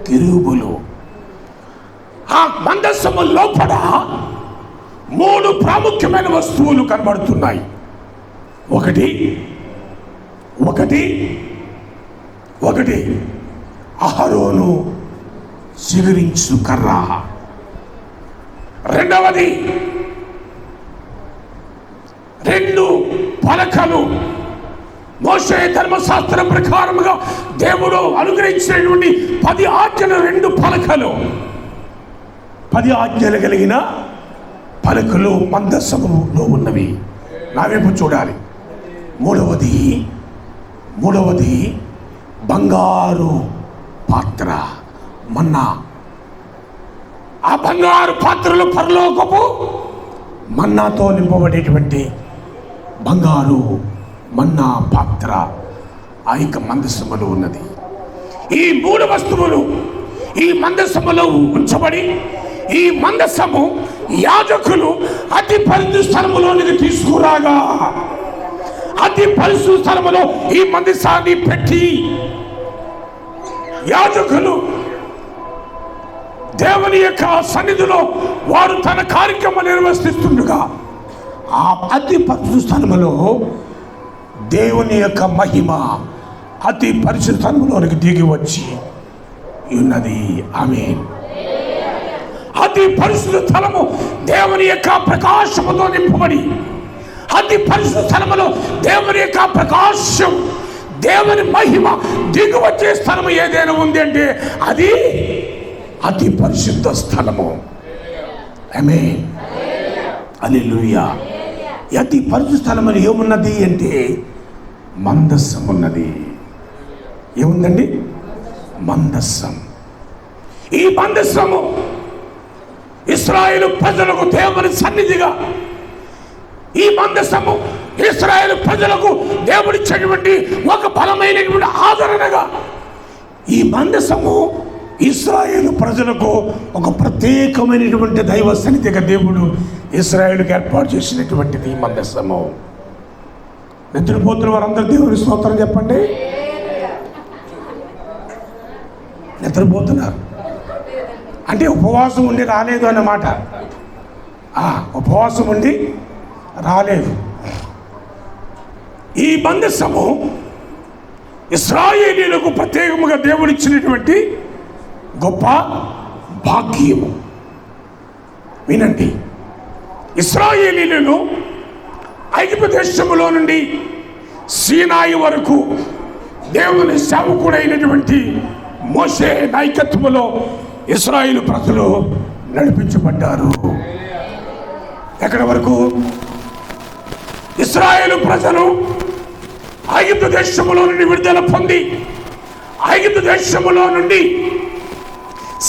కెరూబులు. ఆ మందస్సము లోపల 3 ప్రాముఖ్యమైన వస్తువులు కనబడుతున్నాయి. ఒకటి అహరోను చిగురించు కర్ర. రెండవది 2 పలకలు. మోషే ధర్మశాస్త్రం ప్రకారముగా దేవుడు అనుగ్రహించినటువంటి 10 ఆజ్ఞలు 2 పలకలు. 10 ఆజ్ఞలు కలిగిన పలకలు మందస్సములో ఉన్నవి. నా వైపు చూడాలి. మూడవది బంగారు పాత్ర, మన్నా. ఆ బంగారు పాత్రలో పరలోకపు మన్నాతో నింపబడేటువంటి బంగారు మన్నా పాత్ర ఆ యొక్క మందసములో ఉన్నది. ఈ 3 వస్తువులు ఈ మందసములో ఉంచబడి, ఈ మందసము యాజకులు అతి పరిశుద్ధ స్థలములోనికి తీసుకురాగా, అతి పరిశుద్ధ స్థలములో ఈ మందసాన్ని పెట్టి యాజకులు దేవుని యొక్క సన్నిధిలో వారు తన కార్యక్రమం నిర్వర్తిస్తుండగా, ఆ అతి పరిశుద్ధ స్థలములో దేవుని యొక్క మహిమ అతి పరిశుద్ధ స్థలములోనికి దిగి వచ్చి ఉన్నది. ఆమేన్. అతి పరిశుద్ధ స్థలము దేవుని యొక్క ప్రకాశముతో నింపబడి, అతి పరిశుద్ధ స్థలములో దేవుని యొక్క ప్రకాశం, దేవుని మహిమ దిగి వచ్చే స్థలము ఏదైనా ఉంది అంటే అది అతి పరిశుద్ధ స్థలము. ఆమేన్. హల్లెలూయా. అతి పరిశుద్ధ స్థలములో ఏమున్నది అంటే మందస్సం ఉన్నది. ఏముందండి? మందస్సం. ఈ మందస్సము ఇశ్రాయేలు ప్రజలకు దేవుని సన్నిధిగా, ఈ మందస్సము ఇశ్రాయేలు ప్రజలకు దేవుడిచ్చేటువంటి ఒక బలమైనటువంటి ఆదరణగా, ఈ మందస్సము ఇశ్రాయేలు ప్రజలకు ఒక ప్రత్యేకమైనటువంటి దైవ సన్నిధిగా దేవుడు ఇశ్రాయేలుకి ఏర్పాటు చేసినటువంటిది ఈ మందస్సము. నిద్రపోతున్న వారందరూ దేవుని స్తోత్రం చెప్పండి. నిద్రపోతున్నారు అంటే ఉపవాసం ఉండి రాలేదు అన్నమాట. ఉపవాసం ఉండి రాలేదు. ఈ మందస్సము ఇశ్రాయేలీయులకు ప్రత్యేకముగా దేవుడిచ్చినటువంటి గొప్ప భాగ్యము. వినండి, ఇశ్రాయేలీయులను ఐగుప్తు దేశములో నుండి సీనాయి వరకు దేవుని సేవకుడైనటువంటి మోషే నాయకత్వములో ఇశ్రాయేలు ప్రజలు నడిపించబడ్డారు. ఎక్కడి వరకు? ఇశ్రాయేలు ప్రజలు ఐగుప్తు దేశములో నుండి విడుదల పొంది, ఐగుప్తు దేశములో నుండి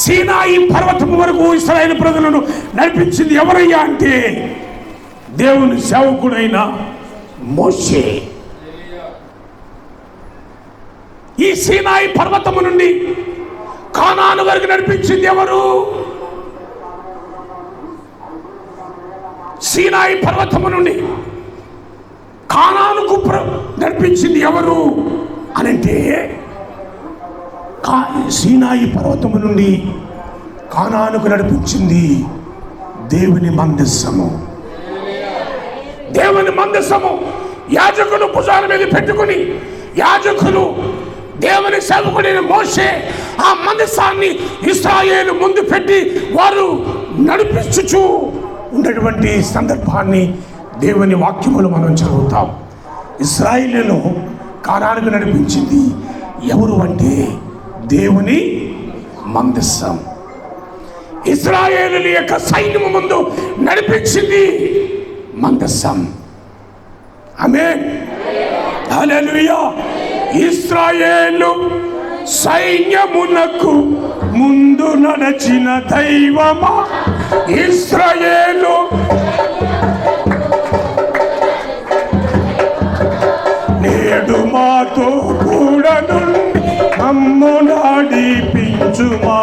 సీనాయి పర్వతము వరకు ఇశ్రాయేలు ప్రజలను నడిపించింది ఎవరయ్యా అంటే దేవుని సేవకుడైన మోషే. ఈ సీనాయి పర్వతము నుండి కానాను వరకు నడిపించింది ఎవరు? సీనాయి పర్వతము నుండి కానానుకు నడిపించింది ఎవరు అనంటే, సీనాయి పర్వతము నుండి కానానుకు నడిపించింది దేవుని మందస్సము. దేవుని మందస్సము యాజకులు భుజాల మీద పెట్టుకుని, యాజకులు దేవుని సేవకుడైన మోషే ఆ మందసాన్ని ఇశ్రాయేలు ముందు పెట్టి వారు నడిపించుచు ఉన్నటువంటి సందర్భాన్ని దేవుని వాక్యములు మనం చదువుతాం. ఇశ్రాయేలును కానానుకు నడిపించింది ఎవరు అంటే దేవుని మందసం. ఇశ్రాయేలు యొక్క సైన్యము ముందు నడిపించింది మందసం. ఆమేన్. హల్లెలూయా. ఇశ్రాయేలు సైన్యమునకు ముందు నడచిన దైవమా, ఇశ్రాయేలు నేడు మాతో కూడా నుండి మమ్ము నడిపించుమా,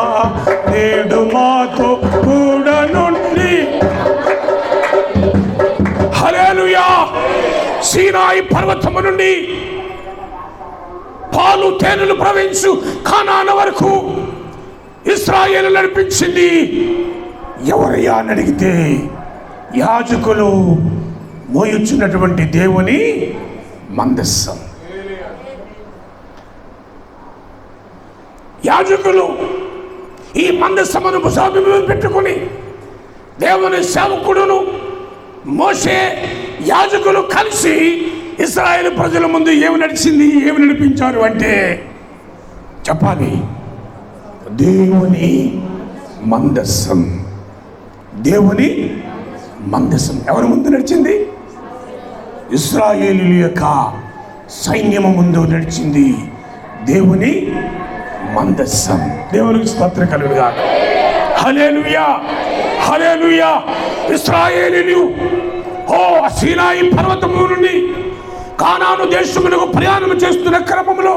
నేడు మాతో కూడా నుండి. హల్లెలూయా. సీనాయి పర్వతము నుండి పాలు తేనెలు ప్రవహించు కానాను వరకు ఇశ్రాయేలు నడిపించింది ఎవరయ్యా అని అడిగితే యాజకులు మోయుచున్నటువంటి దేవుని మందస్సం. యాజకులు ఈ మందస్సమును భుజాల మీద పెట్టుకుని దేవుని సేవకుడును మోషే యాజకులు కలిసి ఇశ్రాయేలు ప్రజల ముందు ఏమి నడిపించారు అంటే చెప్పాలి, దేవుని మందస్సం. దేవుని మందస్సం ఎవరి ముందు నడిచింది? ఇశ్రాయేలీయుల యొక్క సైన్యము ముందు నడిచింది దేవుని మందస్సం. దేవునికి స్తోత్రం కలుగునుగాక. హల్లెలూయా, హల్లెలూయా. ఇశ్రాయేలీయులు సీనాయి పర్వతము నుండి కానాను దేశమునకు ప్రయాణం చేస్తున్న క్రమంలో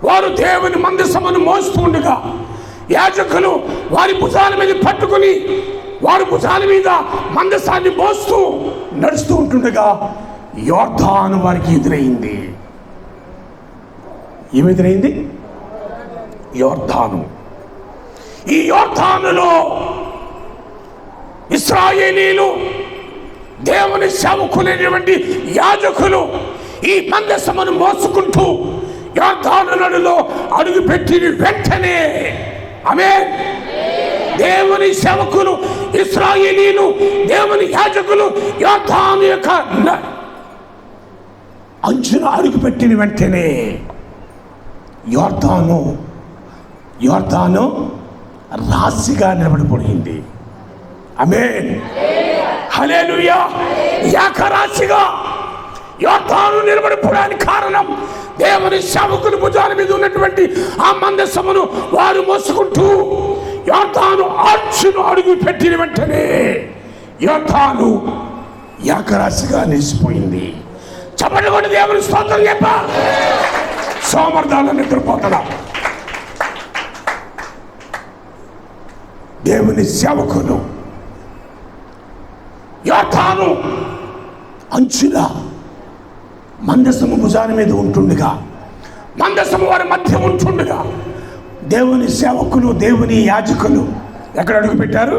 వారు దేవుని మందసమును మోస్తూ ఉండగా యాజకులు వారి భుజాల మీద పట్టుకుని వారి భుజాల మీద మందసాన్ని మోస్తూ నడుస్తూ ఉంటుండగా యోర్దాను వారికి ఎదురైంది. ఏమెదురైంది? యోర్దాను. ఈ యోర్దానులో ఇశ్రాయేలీయులు దేవుని సేవకులైనటువంటి యాజకులు ఈ మందసమును మోసుకుంటూ యోర్దాను నదిలో అడుగుపెట్టిన వెంటనే ఆమేన్, దేవుని సేవకులు ఇశ్రాయేలీయులు దేవుని యాజకులు యోర్దాను యొక్క అంచున అడుగుపెట్టిన వెంటనే యోర్దాను రాశిగా నిలబడిపోయింది. ఆమేన్, హల్లెలూయా. ఏకరాశిగా యోర్దాను నిలబడిపోవడానికి కారణం దేవుని సేవకులు భుజాల మీద ఉన్నటువంటి ఆ మందసమును వారు మోసుకుంటూ యోర్దాను అంచును అడుగు పెట్టిన వెంటనే యోర్దాను ఏకరాశిగా నిలిచిపోయింది. చప్పట్లు కొట్టి దేవుని స్తోత్రం చెప్ప. సోమర్థాలను నిద్రపోతాడా దేవుని సేవకులు యోర్దాను అంచుల మందసము భుజాల మీద ఉంటుండగా, మందసము వారి మధ్య ఉంటుండగా దేవుని సేవకులు దేవుని యాజకులు ఎక్కడ అడుగు పెట్టారు?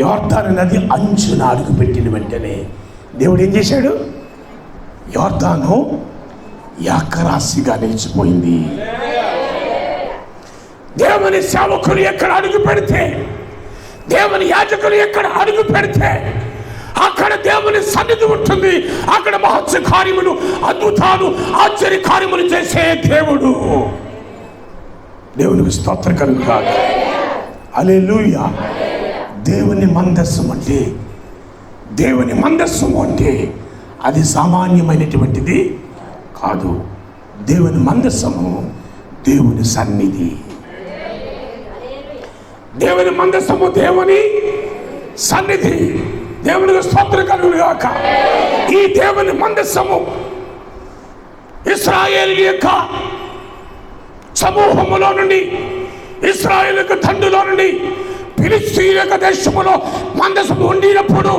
యోర్దాను నది అంచున అడుగు పెట్టిన వెంటనే దేవుడు ఏం చేశాడు? యోర్దాను ఏకరాశిగా నిలిచిపోయింది. దేవుని సేవకులు ఎక్కడ అడుగు పెడితే, దేవుని యాజకులు ఎక్కడ అడుగు పెడితే అక్కడ దేవుని సన్నిధి ఉంటుంది. అక్కడ మహత్స కార్యములు, అద్భుతాలు, ఆశ్చర్య కార్యములు చేసే దేవుడు. దేవునికి స్తోత్రం కలుగుగాక. హల్లెలూయా. దేవుని మందస్సం అంటే, దేవుని మందస్సము అంటే అది సామాన్యమైనటువంటిది కాదు. దేవుని మందస్సము దేవుని సన్నిధి. దేవుని మందస్సము దేవుని సన్నిధి. దేవునికి స్తోత్రం కలుగుగాక. ఈ దేవుని మందస్సము ఇశ్రాయేలు యొక్క సమూహములో నుండి, ఇశ్రాయేలు యొక్క తండ్రిలో నుండి ఫిలిష్తీయుల యొక్క దేశములో మందస్సము ఉండినప్పుడు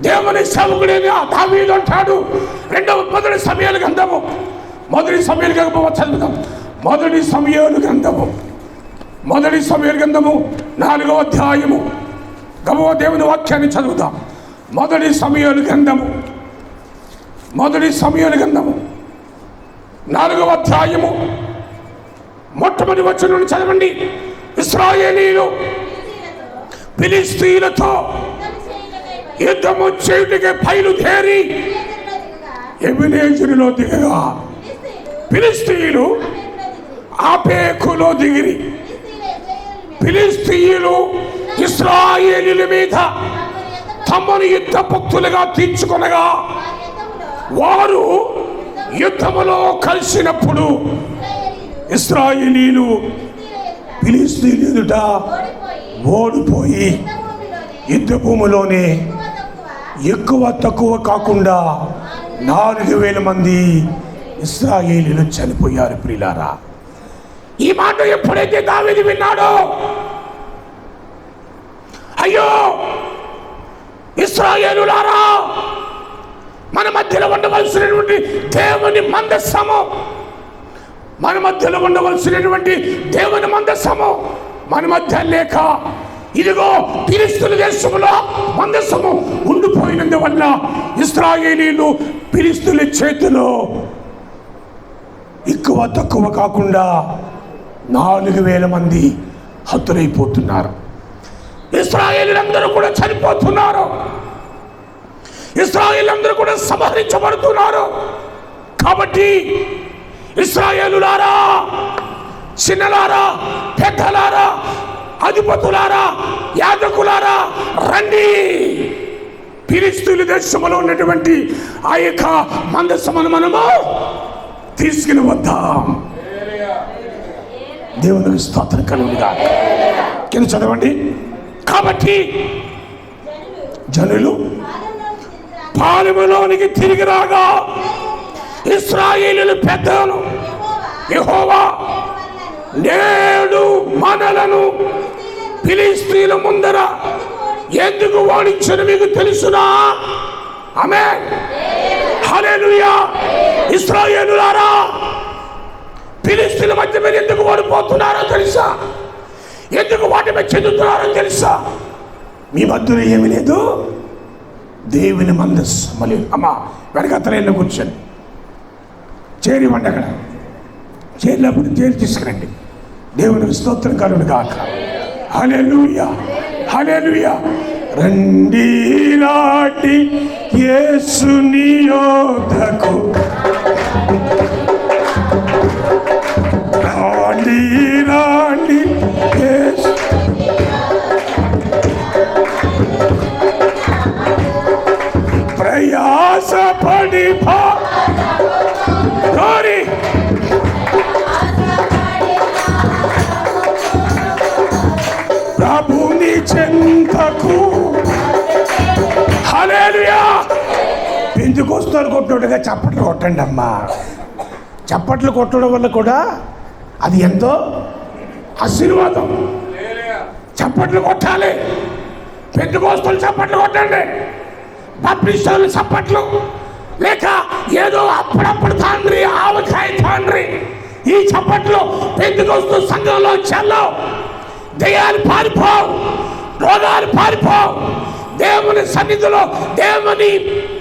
దేవుని సేవకుడైన దావీదు అంటాడు, మొదటి సమూయేలు గ్రంథము 4వ అధ్యాయము గమో దేవుని వాక్యాన్ని చదువుతాం. మొదటి సమూయేలు గ్రంథము 4వ అధ్యాయము మొట్టమొదటి వచనం నుండి చదవండి. ఇశ్రాయేలీయులు ఫిలిష్తీయులతో యుద్ధము చేయుటకై బయలుదేరి ఎబెనేజరులో దిగగా ఫిలిష్తీయులు ఆఫెకులో దిగిరి. ఫిలిష్తీయులు ఇశ్రాయేలీయుల మీద తమను యుద్ధ భక్తులుగా తీర్చుకొనగా వారు యుద్ధములో కలిసినప్పుడు ఇశ్రాయేలీయులు ఫిలిష్తీయుల ఎదుట ఓడిపోయి యుద్ధ భూమిలోనే ఎక్కువ తక్కువ కాకుండా 4,000 మంది ఇశ్రాయేలీయులు చనిపోయారు. ప్రియులారా, ఈ మాట ఎప్పుడైతే దావీదు విన్నాడో, అయ్యో ఇశ్రాయేలులారా, మన మధ్యలో ఉండవలసినటువంటి దేవుని మందస్సము, మన మధ్యలో ఉండవలసినటువంటి దేవుని మందస్సము మన మధ్య లేక ఇదిగో ఫిలిష్తీయుల దేశంలో మందస్సము ఉండిపోయినందువల్ల ఇశ్రాయేలీయులు ఫిలిష్తీయుల చేతిలో ఎక్కువ తక్కువ కాకుండా 4,000 మంది హతులైపోతున్నారు. ఇశ్రాయేలీయులందరూ కూడా చనిపోతున్నారు. ఇశ్రాయేలీయులందరూ కూడా సంహరించబడుతున్నారు. కాబట్టి ఇశ్రాయేలులారా, చిన్నలారా, పెద్దలారా, అధిపతులారా, యాజకులారా రండి, ఫిలిష్తీయుల దేశంలో ఉన్నటువంటి ఆ యొక్క మందసమును మనము తీసుకుని వద్దాం. దేవునికి స్తోత్రం కలుగునుగా. కింద చదవండి. కాబట్టి జనులు పాలెములోనికి తిరిగి రాగా ఇశ్రాయేలీయుల పెద్దలు యెహోవా నేడు మనలను ఫిలిష్తీయుల ముందర ఎందుకు ఓడించను మీకు తెలుసునా? ఆమేన్, హల్లెలూయా. ఇశ్రాయేలులారా, ఫిలిష్తీయుల మధ్య మీరు ఎందుకు ఓడిపోతున్నారో తెలుసా? ఎందుకు వాటిపై చెందుతున్నారో తెలుసా? మీ మధ్యలో ఏమీ లేదు, దేవుని మందస్సు లేదు. అమ్మా వెనకతలైన కూర్చొని చేరివ్వండి. అక్కడ చేరినప్పుడు చేరి తీసుకురండి. దేవునికి స్తోత్రం కలుగును గాక. హల్లెలూయా, హల్లెలూయా. రండి నాటి యేసుని యోధకు, రండి రండి యేసు ప్రయాసపడి భారీ ప్రభుని చెంతకు. హల్లెలూయా. పెంతెకొస్తేలు కొట్టినట్టుగా చప్పట్లు కొట్టండి అమ్మా. చప్పట్లు కొట్టడం వల్ల కూడా అది ఎంతో ఆశీర్వాదం. చప్పట్లు కొట్టాలి. పెంతెకొస్తేలు చప్పట్లు కొట్టండి, బాప్టిస్టులు చప్పట్లు, లేక ఏదో అప్పుడప్పుడు తండ్రి ఆవకాయ తండ్రి ఈ చప్పట్లు పెంతెకొస్తు సంఘంలో చెల్లవు. దయ్యాలు పారిపోవు, రోగాలు పారిపోవు. దేవుని సన్నిధిలో దేవుని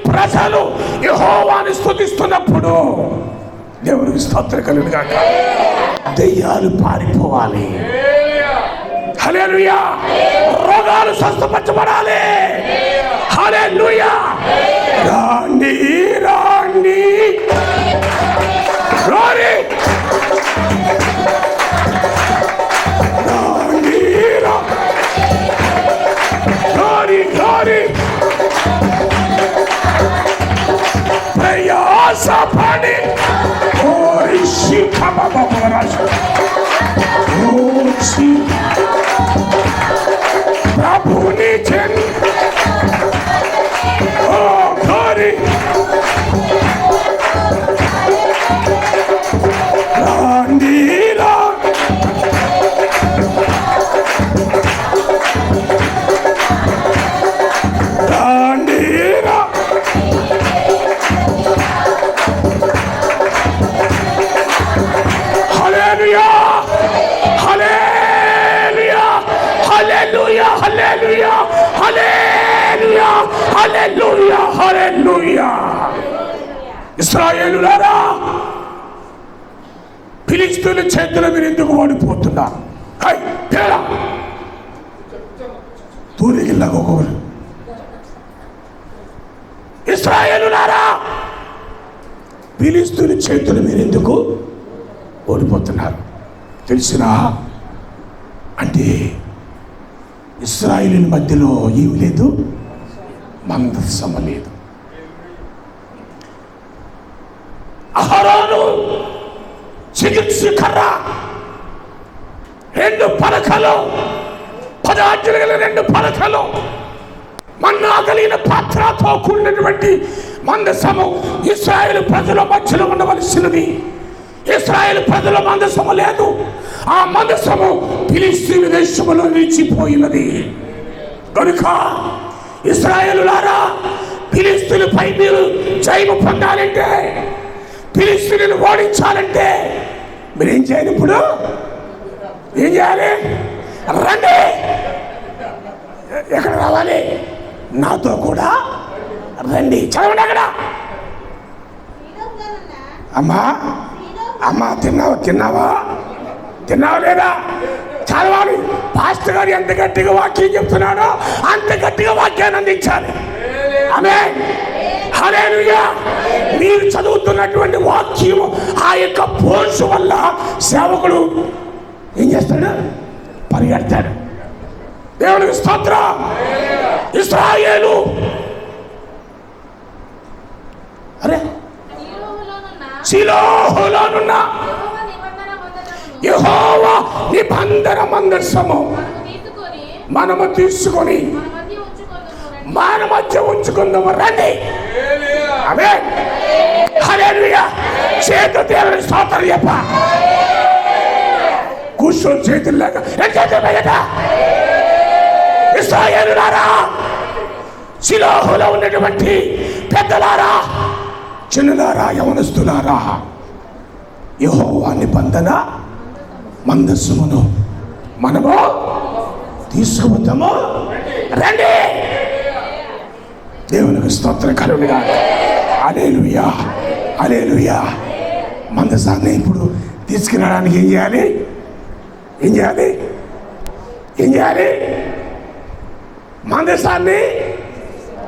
ప్రజలు యెహోవాను స్తుతిస్తున్నప్పుడు దేవునికి స్తోత్రం కలుగును గాక. దయ్యాలు పారిపోవాలి. హల్లెలూయా. రోగాలు స్వస్థపరచబడాలి. హల్లెలూయా. రాండి రాండి రాండి ప్రయాసపడి ప్రభుని రాండిరా. హల్లెలూయా, hallelujah, hallelujah, hallelujah, hallelujah, hallelujah, హల్లెలూయా. ఇశ్రాయేలులారా, ఫిలిష్తీయుల చేతిలో మీరు ఎందుకు ఓడిపోతున్నారు? తూరిగిల్లాగా ఒక్కొక్కరు. ఇశ్రాయేలులారా, ఫిలిష్తీయుల చేతులు మీరు ఎందుకు ఓడిపోతున్నారు తెలిసినా? అంటే ఇశ్రాయేలీయుల మధ్యలో ఏమి లేదు, మందసము లేదు. అహరోను చికిత్స కర్ర, 2 పలకలు, 10 ఆజ్ఞలు గల 2 పలకలు, మన్నా కలిగిన పాత్రతో కూడినటువంటి మందసము ఇశ్రాయేలు ప్రజల మధ్యలో ఉండవలసినది. ఇశ్రాయేలు ప్రజల మందసము లేదు. ఆ మందసము ఫిలిష్తీయుల దేశములో నిలిచిపోయినది. కనుక ఇశ్రాయేలులారా, ఫిలిష్తీయులపై మీరు జయము పొందాలంటే, ఫిలిష్తీయులను ఓడించాలంటే మీరేం చేయాలి? ఇప్పుడు ఏం చేయాలి? రండి. ఎక్కడ రావాలి? నాతో కూడా రండి. చదవండి అక్కడ. అమ్మా అమ్మా తిన్నావా లేదా? చదవాలి. పాస్టర్ గారు ఎంత గట్టిగా వాక్యం చెప్తున్నాడో అంత గట్టిగా వాక్యాన్ని అందించాలి. ఆమేన్, హల్లెలూయా. మీరు చదువుతున్నటువంటి వాక్యము ఆ యొక్క పోషు వల్ల సేవకుడు ఏం చేస్తాడు? పరిగెడతాడు. దేవునికి స్తోత్రం. ఇశ్రాయేలు అరే షిలోహులోనున్న యెహోవా నిబంధన మందసము మనము తీసుకొని మన మధ్య ఉంచుకుందాము రండి. ఆమేన్. హల్లెలూయా. చేతులు దేవుని స్తోత్రం చెప్ప. కూర్చొని చేతులు లేక ఇశ్రాయేలులారా, షిలోహులో ఉన్నటువంటి పెద్దలారా, చిన్నలారా, యవనస్తులారా, యెహోవా నిబంధన మందసమును మనము తీసుకువద్దాము రండి. దేవునికి స్తోత్రం కలుగునుగా. హల్లెలూయా, హల్లెలూయా. మందసాన్ని ఇప్పుడు తీసుకురావడానికి ఏం చేయాలి? ఏం చేయాలి? ఏం చేయాలి? మందసాన్ని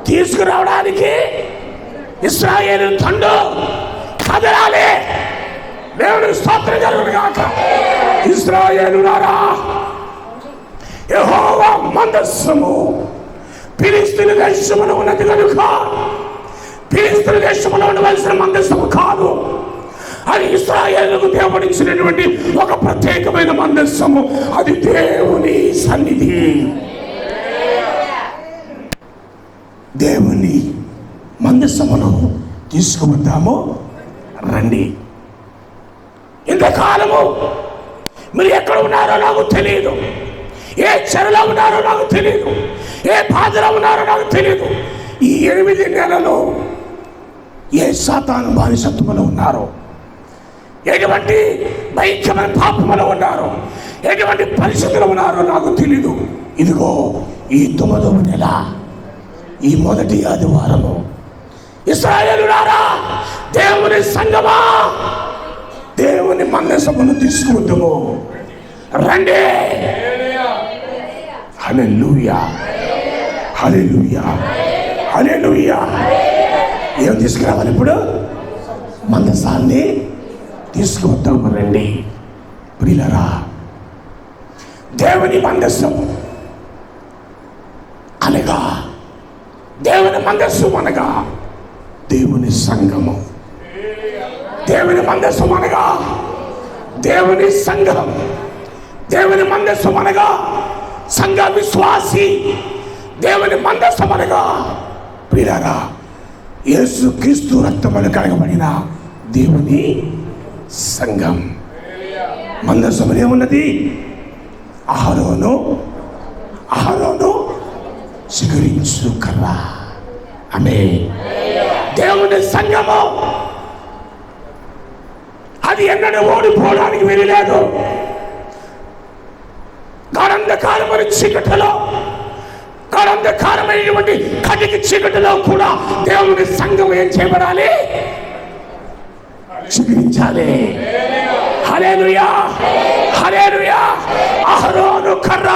తీసుకురావడానికి ఇశ్రాయేలు తండ్రి కదలాలి. దేవునికి స్తోత్రం కలుగునుగాక. ఇశ్రాయేలులారా, యెహోవా మందసము ఫిలిష్తీయుల దేశములో ఉన్నది కనుక ఫిలిష్తీయుల దేశములో ఉండవలసిన మందసము కాదు. అది ఇశ్రాయేలుకు దేవుడిచ్చినటువంటి ఒక ప్రత్యేకమైన మందసము. అది దేవుని సన్నిధి. దేవుని మందసమును తీసుకువద్దాము రండి. ఇంతకాలము మీరు ఎక్కడ ఉన్నారో నాకు తెలియదు, ఏ చెరలో ఉన్నారో నాకు తెలియదు, ఏ బాధలో ఉన్నారో నాకు తెలియదు. ఈ 8 నెలలు ఏ సాతాను బానిసత్వములో ఉన్నారో, ఎటువంటి భయంకరమైన పాపములో ఉన్నారో, ఎటువంటి పరిస్థితులు ఉన్నారో నాకు తెలీదు. ఇదిగో ఈ 9వ నెల, ఈ మొదటి ఆదివారము, ఇశ్రాయేలులారా, దేవుని సంగమా, దేవుని మందసమును తీసుకువద్దాము రండి. హల్లెలూయా, హల్లెలూయా, హల్లెలూయా. ఏం తీసుకురావాలి ఇప్పుడు? మందసాన్ని తీసుకువద్దాము రండి. ప్రియులారా, దేవుని మందసం అనగా, దేవుని మందసం అనగా దేవుని సంఘము. దేవుని మందసం అనగా దేవుని సంఘం. దేవుని మందసం అనగా సంఘ విశ్వాసి. దేవుని మందసం అనగా ప్రియులారా, యేసు క్రీస్తు రక్తములు కడగబడిన దేవుని సంఘం. మందసములో ఏమున్నది? అహరోను చిగురించు కర్ర. ఆమేన్. దేవుని సంఘము అది ఎన్నడూ ఓడిపోవడానికి వెళ్ళలేదు. గాఢంధకారమైన చీకటిలో, గాఢంధకారమైనటువంటి కటిక చీకటిలో కూడా దేవుని సంఘం ఏం చేయబడాలి? చిగురించాలి. హల్లెలూయా, హల్లెలూయా. అహరోను కర్ర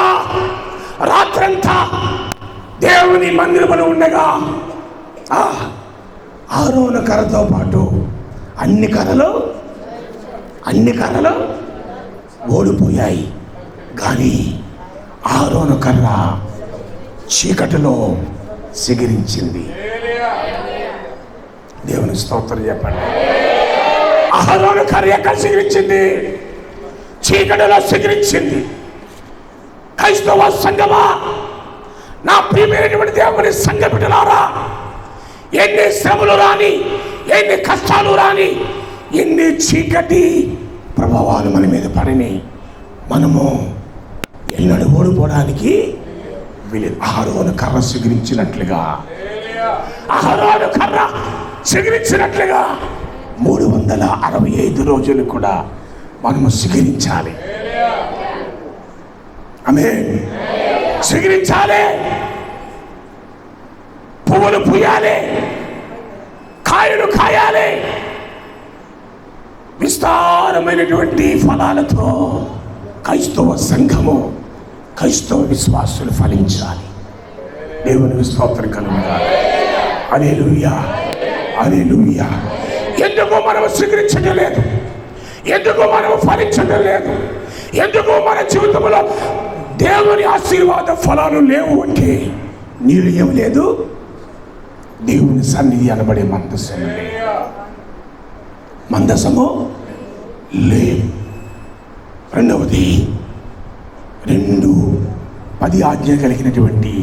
రాత్రంతా దేవుని మందిరములో ఉండగా, అహరోను కర్రతో పాటు అన్ని కర్రలు ఓడిపోయాయి. కానీ అహరోను కర్ర చీకటిలో సిగిరించింది. దేవుని స్తోత్రం చెప్పండి. అహరోను కర్ర ఎక్కడ సిగిరించింది? చీకటిలో సిగిరించింది. క్రైస్తవ సంఘమా, నా ప్రియమైనటువంటి దేవుని సంఘ బిడ్డలారా, ఎన్ని శ్రమలు రాని, ఎన్ని కష్టాలు రాని, ఎన్ని చీకటి ప్రభావాలు మన మీద పడిని, మనము ఎన్నడూ ఓడిపోవడానికి వీలేదు. అహరోను కర్ర సిగిరించినట్లుగా, అహరోను కర్ర సిగిరించినట్లుగా 365 రోజులు కూడా మనము సిగిరించాలి. ఆమేన్. సిగిరించాలి. పువ్వులు పూయాలి, కాయలు కాయాలి. విస్తారమైనటువంటి ఫలాలతో క్రైస్తవ సంఘము, క్రైస్తవ విశ్వాసులు ఫలించాలి. దేవునికి స్తోత్రం కలుగుగాక. హల్లెలూయా, హల్లెలూయా. ఎందుకు మనం స్వీకరించడం లేదు? ఎందుకు మనం ఫలించడం లేదు? ఎందుకు మన జీవితంలో దేవుని ఆశీర్వాద ఫలాలు లేవు అంటే నీళ్ళు ఏమి లేదు, దేవుని సన్నిధి అనబడే మందసము మందసము లేదు. రెండవది 2:10 ఆజ్ఞ కలిగినటువంటి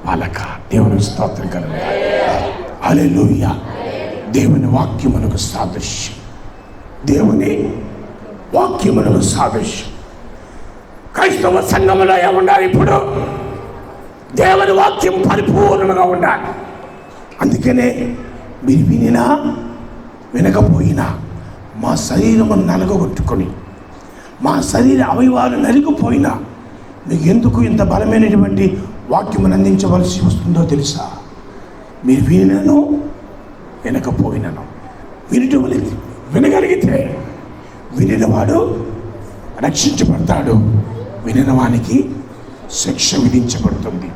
పాలక. దేవునికి స్తోత్రం కలుగును. హల్లెలూయా. దేవుని వాక్యమునకు సాదృశ్యం. దేవుని వాక్యమునకు సాదృశ్యం. క్రైస్తవ సంఘములో ఏముండాలి? ఇప్పుడు దేవుని వాక్యం పరిపూర్ణంగా ఉండాలి. అందుకనే మీరు వినినా వినకపోయినా మా శరీరమును నలగొట్టుకొని, మా శరీర అవయవాలు నలిగిపోయినా మీకు ఎందుకు ఇంత బలమైనటువంటి వాక్యమును అందించవలసి వస్తుందో తెలుసా? మీరు వినను వినకపోయినను వినగలిగితే వినినవాడు రక్షించబడతాడు, వినినవానికి శిక్ష విధించబడుతుంది.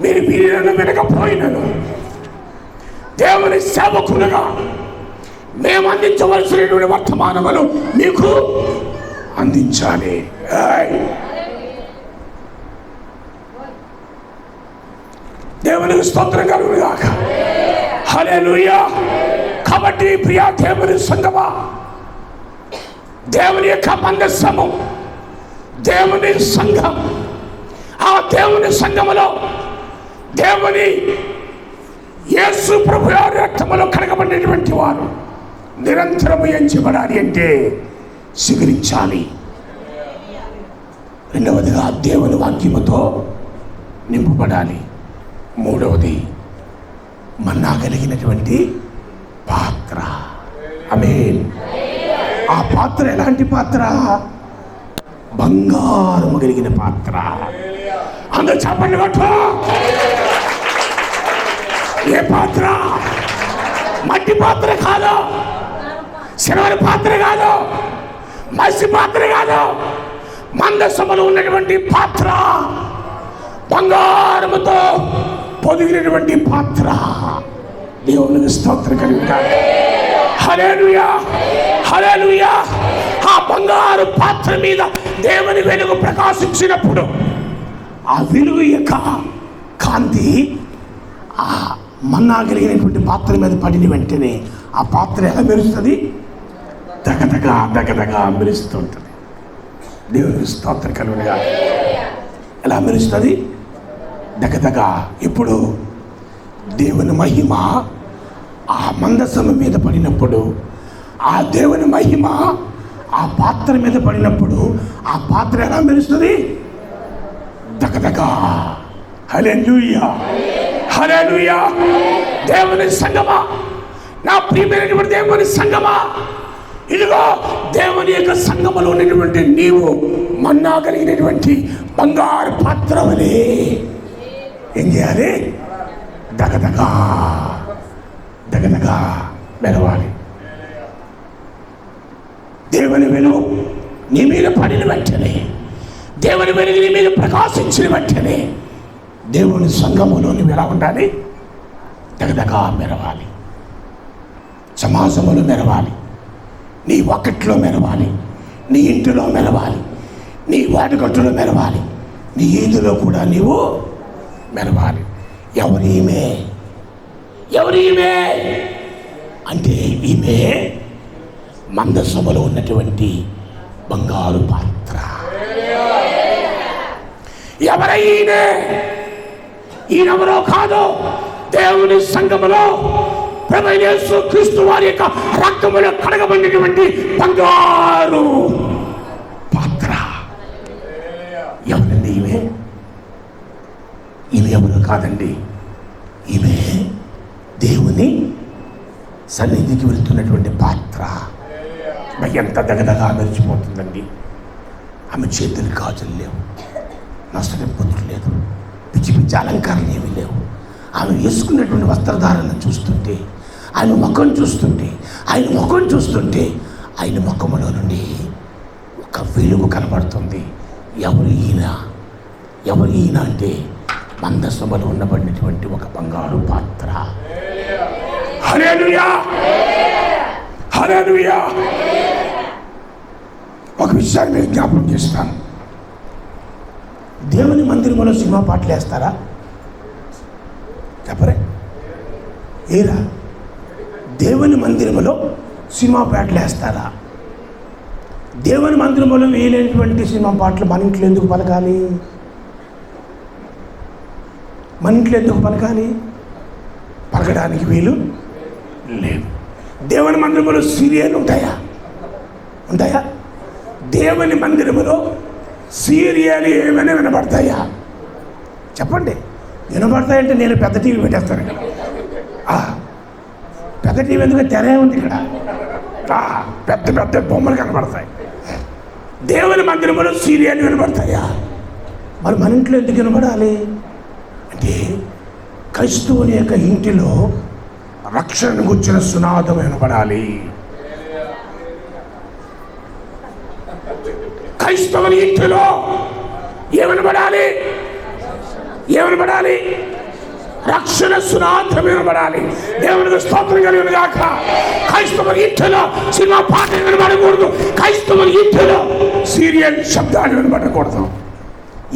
మీరు వినను వినకపోయినను దేవుని సేవకులుగా మేము అందించవలసినటువంటి వర్తమానములు మీకు అందించాలి. దేవునికి స్తోత్రం కలుగును గాక. హల్లెలూయా. కాబట్టి ప్రియా దేవుని సంగమా, దేవుని యొక్క మందసము, దేవుని సంఘం, ఆ దేవుని సంఘములో దేవుని యేసు ప్రభు రక్తములో కడగబడినటువంటి వారు నిరంతరము ఎంచబడాలి అంటే స్వీకరించాలి. రెండవదిగా దేవుని వాక్యముతో నింపబడాలి. మూడవది మన్నా కలిగినటువంటి పాత్ర. ఆమేన్. ఆ పాత్ర ఎలాంటి పాత్ర? బంగారము కలిగిన పాత్ర. అందరూ చెప్పండి కొట్టు. ఏ పాత్ర? మట్టి పాత్ర కాదు, సిల్వర్ పాత్ర కాదు, మసి పాత్ర కాదు, మందసములో ఉన్నటువంటి పాత్ర, బంగారముతో పొదిగినటువంటి పాత్ర. దేవునికి స్తోత్రం కలుగుతాడు. హల్లెలూయా, హల్లెలూయా. ఆ బంగారు పాత్ర మీద దేవుని వెలుగు ప్రకాశించినప్పుడు ఆ వెలుగు యొక్క కాంతి ఆ మన్నా కలిగినటువంటి పాత్ర మీద పడిన వెంటనే ఆ పాత్ర ఎలా మెరుస్తుంది? దగదగా దగదగా మెరుస్తుంటుంది. దేవునికి స్తోత్రం కలుగునుగా. ఎలా మెరుస్తుంది? దగదగా. ఇప్పుడు దేవుని మహిమ ఆ మందసము మీద పడినప్పుడు, ఆ దేవుని మహిమ ఆ పాత్ర మీద పడినప్పుడు ఆ పాత్ర ఎలా మెరుస్తుంది? దగదగా. హల్లెలూయా, హల్లెలూయా. దేవుని సంగమా, నా ప్రియమైనటువంటి దేవుని సంగమా, ఇదిగో దేవుని యొక్క సంగములో ఉన్నటువంటి నీవు మన్నా కలిగినటువంటి బంగారు పాత్ర వలె ఏం చేయాలి? దగదగా దగదగా మెరవాలి. దేవుని వెలుగు నీ మీద పడిన వెంటనే, దేవుని వెలుగు నీ మీద ప్రకాశించిన వెంటనే దేవుని సంఘములో నువ్వు ఎలా ఉండాలి? దగదగా మెరవాలి. సమాజములో మెరవాలి, నీ వాకిట్లో మెరవాలి, నీ ఇంటిలో మెరవాలి, నీ వాటికట్టులో మెరవాలి, నీ ఈదులో కూడా నీవు మెరవాలి. ఎవరీమే? ఎవరీమే అంటే ఈమె మందసములో ఉన్నటువంటి బంగారు పాత్ర. ఎవరైనా ఈయనెవరో కాదు, దేవుని సంఘములో ప్రభువైన యేసు క్రీస్తు వారి యొక్క రక్తములో కడగబడినటువంటి బంగారు పాత్ర. ఎవరండి ఈమె? ఈమె ఎవరు కాదండి, ఈమె దేవుని సన్నిధికి వెళ్తున్నటువంటి పాత్ర. ఎంత దగదగా మెరిచిపోతుందండి. ఆమె చేతులు గాజులు లేవు, నష్టం పొందులు లేదు, పిచ్చి పిచ్చి అలంకారాలు ఏమీ లేవు. ఆమె వేసుకున్నటువంటి వస్త్రధారణ చూస్తుంటే, ఆయన ముఖం చూస్తుంటే, ఆయన ముఖములో నుండి ఒక వెలుగు కనబడుతుంది. ఎవరు ఈయన అంటే మందసములో ఉండబడినటువంటి ఒక బంగారు పాత్ర. హల్లెలూయా, హల్లెలూయా. ఒక విషయాన్ని నేను జ్ఞాపకం చేస్తాను. దేవుని మందిరంలో సినిమా పాటలు వేస్తారా? చెప్పరే? ఏరా దేవుని మందిరములో సినిమా పాటలు వేస్తారా? దేవుని మందిరములో వేయలేనటువంటి సినిమా పాటలు మన ఇంట్లో ఎందుకు పలకాలి? మన ఇంట్లో ఎందుకు పలకాలి? పలకడానికి వీలు లేదు. దేవుని మందిరములో సీరియల్ ఉంటాయా? ఉంటాయా? దేవుని మందిరములో సీరియల్ ఏమైనా వినబడతాయా? చెప్పండి. వినబడతాయంటే నేను పెద్ద టీవీ పెట్టేస్తాను ఇక్కడ. పెద్ద టీవీ ఎందుకు? తెరే ఉంది ఇక్కడ. పెద్ద పెద్ద బొమ్మలు కనబడతాయి. దేవుని మందిరంలో సీరియల్ వినబడతాయా? మరి మన ఇంట్లో ఎందుకు వినబడాలి అంటే క్రైస్తవుని యొక్క ఇంటిలో రక్షణను గుర్చిన సునాదం వినబడాలి. క్రైస్తవుని ఇంటిలో ఏమనబడాలి? ఏమనబడాలి? రక్షణ సునాదం వినబడాలి. దేవునికి స్తోత్రం కలిగిన గాక. క్రైస్తవుని ఇంటిలో సినిమా పాటలు వినబడకూడదు. క్రైస్తవుని ఇంటిలో సీరియల్ శబ్దాలు వినబడకూడదు.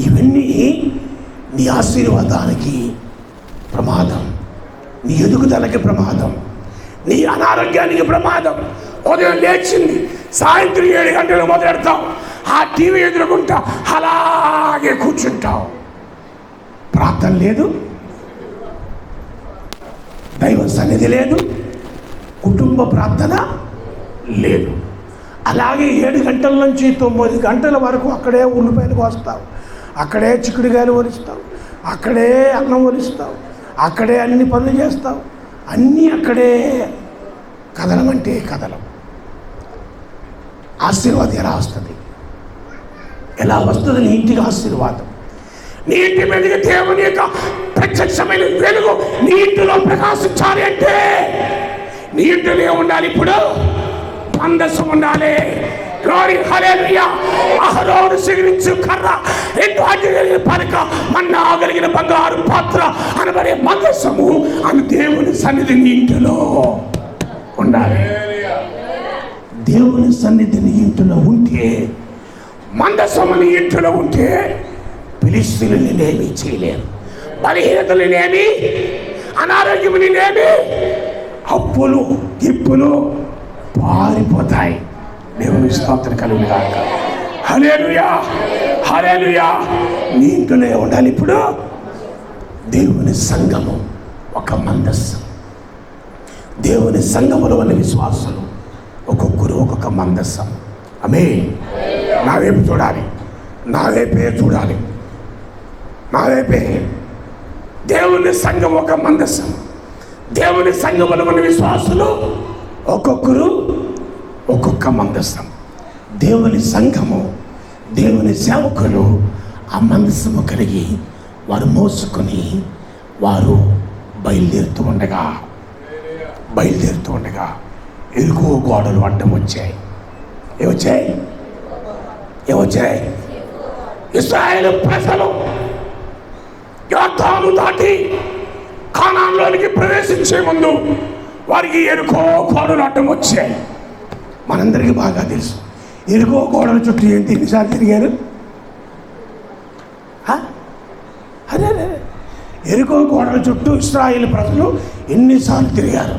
ఇవన్నీ నీ ఆశీర్వాదానికి ప్రమాదం, నీ ఎదుగుదలకి ప్రమాదం, నీ అనారోగ్యానికి ప్రమాదం. ఉదయం లేచింది సాయంత్రం 7 గంటలు మొదలెడతావు, ఆ టీవీ ఎదురుకుంటా అలాగే కూర్చుంటావు. ప్రార్థన లేదు, దైవ సన్నిధి లేదు, కుటుంబ ప్రార్థన లేదు. అలాగే 7 గంటల నుంచి 9 గంటల వరకు అక్కడే ఉల్లిపాయలు కోస్తావు, అక్కడే చిక్కుడుకాయలు ఒలుస్తావు, అక్కడే అన్నం ఒలుస్తావు, అక్కడే అన్ని పనులు చేస్తావు. అన్నీ అక్కడే. కదలమంటే కదలం. ఆశీర్వాదం ఎలా వస్తుంది? ఎలా వస్తుంది నీ ఇంటికి ఆశీర్వాదం? నీ ఇంటి మీదకి దేవుని యొక్క ప్రత్యక్షమైన వెలుగు నీ ఇంటిలో ప్రకాశించాలి అంటే నీ ఇంటిలో ఏముండాలి? ఇప్పుడు మందసం ఉండాలి. గ్లోరీ హల్లెలూయా. అహరోను సిగిరించు కర్ర, 2 ఆజ్ఞలు కలిగిన పలక, మన్నా కలిగిన బంగారు పాత్ర అనబడే మందసము అని దేవుని సన్నిధి నీ ఇంటిలో ఉండాలి. దేవుని సన్నిధి నీ ఇంటిలో ఉంటే, మందసము నీ ఇంటిలో ఉంటే ఫిలిష్తీయులు నేనేమీ చేయలేరు. బలహీనతలు నేనేమి, అనారోగ్యము నేనేమి, అప్పులు గిప్పులు పారిపోతాయి. దేవుని స్తోత్రం కలుగును గాక. హల్లెలూయా, హల్లెలూయా. నీ ఇంట్లోనే ఉండాలి ఇప్పుడు దేవుని సంఘము, ఒక మందస్సం. దేవుని సంఘములో ఉన్న విశ్వాసులు ఒక్కొక్కరు ఒక్కొక్క మందస్సం. ఆమేన్. నా వైపు చూడాలి, నా వైపే చూడాలి, నా వైపే. దేవుని సంఘం ఒక మందస్సం. దేవుని సంఘములో ఉన్న విశ్వాసులు ఒక్కొక్కరు ఒక్కొక్క మందస్సం. దేవుని సంఘము, దేవుని సేవకులు ఆ మందస్సము కలిగి వారు మోసుకొని వారు బయలుదేరుతూ ఉండగా ఎరుకో గోడలు అడ్డం వచ్చాయి. ఏమొచ్చాయి? ఇశ్రాయేలు ప్రజలు యోర్దాను దాటి కానానులోనికి ప్రవేశించే ముందు వారికి ఎరుకో గోడలు అడ్డం వచ్చాయి. మనందరికీ బాగా తెలుసు. ఎరుకో గోడల చుట్టూ ఏంటి ఎన్నిసార్లు తిరిగారు? అదే ఎరుకో గోడల చుట్టూ ఇశ్రాయేలు ప్రజలు ఎన్నిసార్లు తిరిగారు?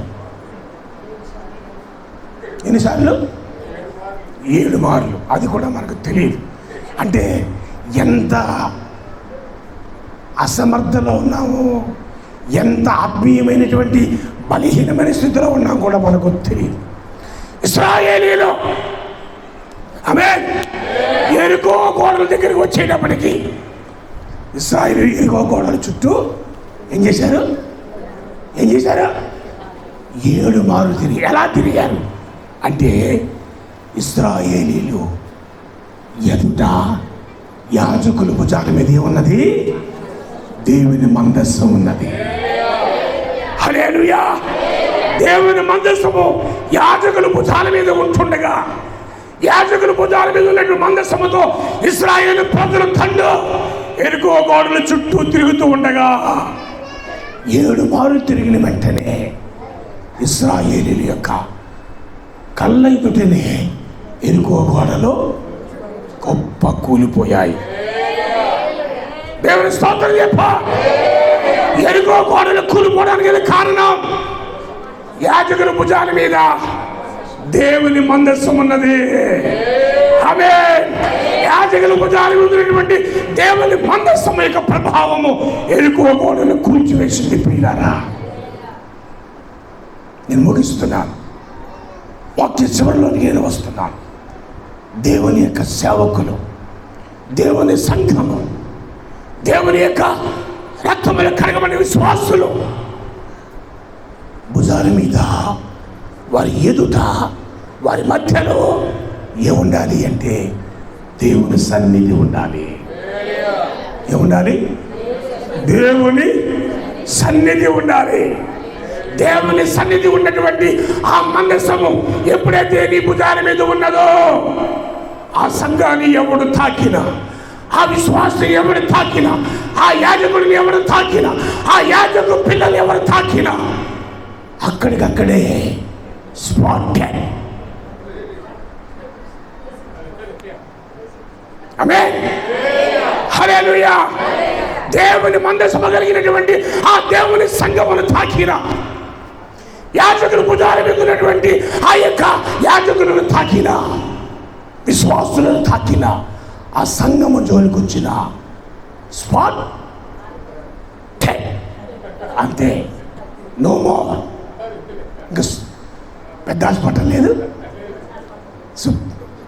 ఎన్నిసార్లు? 7 మార్లు. అది కూడా మనకు తెలియదు. అంటే ఎంత అసమర్థలో ఉన్నామో, ఎంత ఆత్మీయమైనటువంటి బలహీనమైన స్థితిలో ఉన్నాం కూడా మనకు తెలియదు. ఇశ్రాయేలీయులు ఆమేన్ ఎరుకో గోడల దగ్గరికి వచ్చేటప్పటికి ఇశ్రాయేలు ఎరుకో గోడల చుట్టూ ఏం చేశారు? 7 మార్లు తిరిగి. ఎలా తిరిగారు అంటే ఇశ్రాయేలీయులు ఎదుట యాజకుల భుజాల మీద ఉన్నది దేవుని మందస్సం ఉన్నది. హల్లెలూయా. దేవుని మందస్సము యాజకుల భుజాల మీద ఉంటుండగా, యాజకుల భుజాల మీద ఉన్నటువంటి మందస్సముతో ఇశ్రాయేలు ప్రజల తండ్రి ఎరుకో గోడల చుట్టూ తిరుగుతూ ఉండగా 7 మార్లు తిరిగిన వెంటనే ఇశ్రాయేలీయుల యొక్క కళ్ళ ఎదుటనే ఎరుకో గోడలు గొప్ప కూలిపోయాయి. దేవుని స్తోత్రం చెప్ప. ఎరుకో గోడలు కూలిపోవడానికి కారణం యాజకుని భుజాల మీద దేవుని మందస్సం ఉన్నది. ఆమేన్. యాజకుల భుజాల మీద ఉన్నటువంటి దేవుని మందస్సం యొక్క ప్రభావము ఎరుకో గోడను కూల్చివేసింది. ప్రియులారా, నేను ముగిస్తున్నాను. వాక్య చివరిలోకి నేను వస్తున్నాను. దేవుని యొక్క సేవకులు, దేవుని సంఘము, దేవుని యొక్క రక్తములు కడగబడిన విశ్వాసులు భుజాల మీద, వారి ఎదుట, వారి మధ్యలో ఏముండాలి అంటే దేవుని సన్నిధి ఉండాలి. ఏముండాలి? దేవుని సన్నిధి ఉండాలి. దేవుని సన్నిధి ఉన్నటువంటి ఆ మందసము ఎప్పుడైతే నీ భుజాల మీద ఉన్నదో, ఆ సంఘాన్ని ఎవడు తాకినా, ఆ విశ్వాసం ఎవరు తాకినా, ఆ యాజకుడిని ఎవరు తాకినా, ఆ యాజకు పిల్లలు ఎవరు తాకినా అక్కడికక్కడే స్పాట్. ఆమేన్. హల్లెలూయా. దేవుని మందసము కలిగినటువంటి ఆ దేవుని సంఘమును తాకినా, యాజకులు భుజాల మీద ఉన్నటువంటి ఆ యొక్క యాజకులను తాకినా, విశ్వాసులను తాకినా, ఆ సంఘము జోలికి వచ్చిన స్పాట్ అంతే. No more. ఇంకా పెద్ద హాస్పిటల్ లేదు,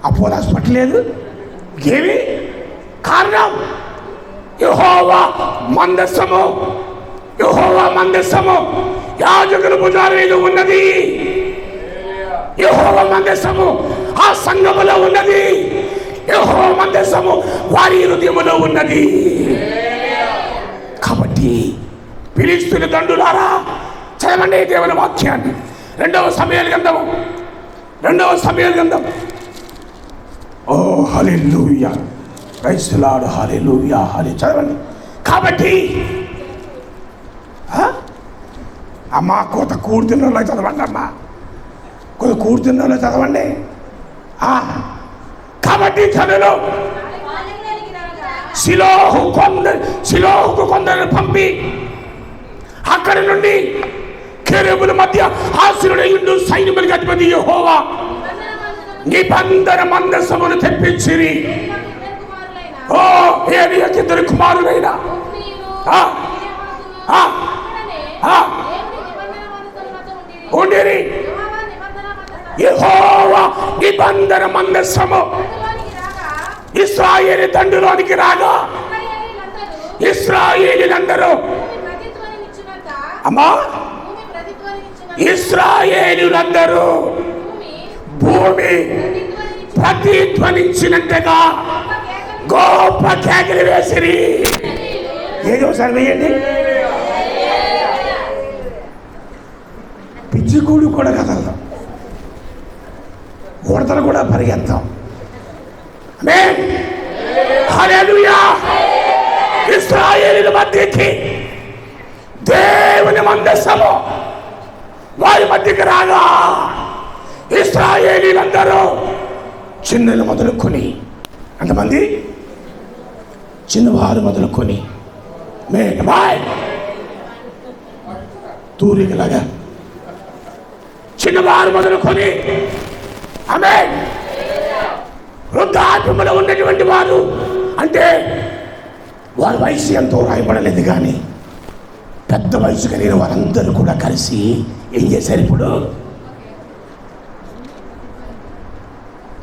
అపోలో హాస్పిటల్ లేదు. ఏమి కారణం? యెహోవా మందసము, యెహోవా మందసము యాజకుల భుజాల మీద ఉన్నది. యెహోవా మందసము ఆ సంఘములో ఉన్నది. యెహోవా మందసము వారి హృదయములో ఉన్నది. కాబట్టి ఫిలిష్తీయుల దండులారా, చదవండి దేవుని వాక్యాన్ని. 2వ సమూయేలు గ్రంథం. ఓ హల్లెలూయా, ప్రైజ్ ది లార్డ్, హల్లెలూయా, చదవండి. కాబట్టి అమ్మా కోత కూర్చున్న చదవండి. అమ్మా కొంత కూర్చున్న చదవండి. కాబట్టి చదువులో శిలోహుకు కొందరిని పంపి అక్కడి నుండి కెరూబుల మధ్య ఆసీనుడైయుండు సైన్యములకు అధిపతి యెహోవా నిబంధన మందసమును తెప్పించిరి. ఓ ఏలియాకి 2 కుమారులైన ఉండిరి. యెహోవా నిబంధన మందసము ఇశ్రాయేలు దండులోనికి రాగా ఇశ్రాయేలీలందరూ, అమ్మా ఇశ్రాయేలీలందరూ భూమి ప్రతిధ్వనించినట్టుగా గొప్ప కేకలు వేసిరి. ఏదో ఒకసారి వేయండి. పిచ్చికూడు కూడా కదలదాం, ఉడతలు కూడా పరిగెత్తాం. ఆమేన్. హల్లెలూయా. ఇశ్రాయేలీల మధ్యకి దేవుని మందసము వారి మధ్యకి రాగా ఇశ్రాయేలీలందరూ చిన్నలు మొదలుకొని, అంతమంది చిన్నవారు మొదలుకొని తూరికలాగా చిన్నవారు మొదలుకొని ఆమేన్ వృద్ధాప్యములో ఉన్నటువంటి వారు, అంటే వారి వయసు ఎంతో రాయబడలేదు, కానీ పెద్ద వయసు కలిగిన వారందరూ కూడా కలిసి ఏం చేశారు? ఇప్పుడు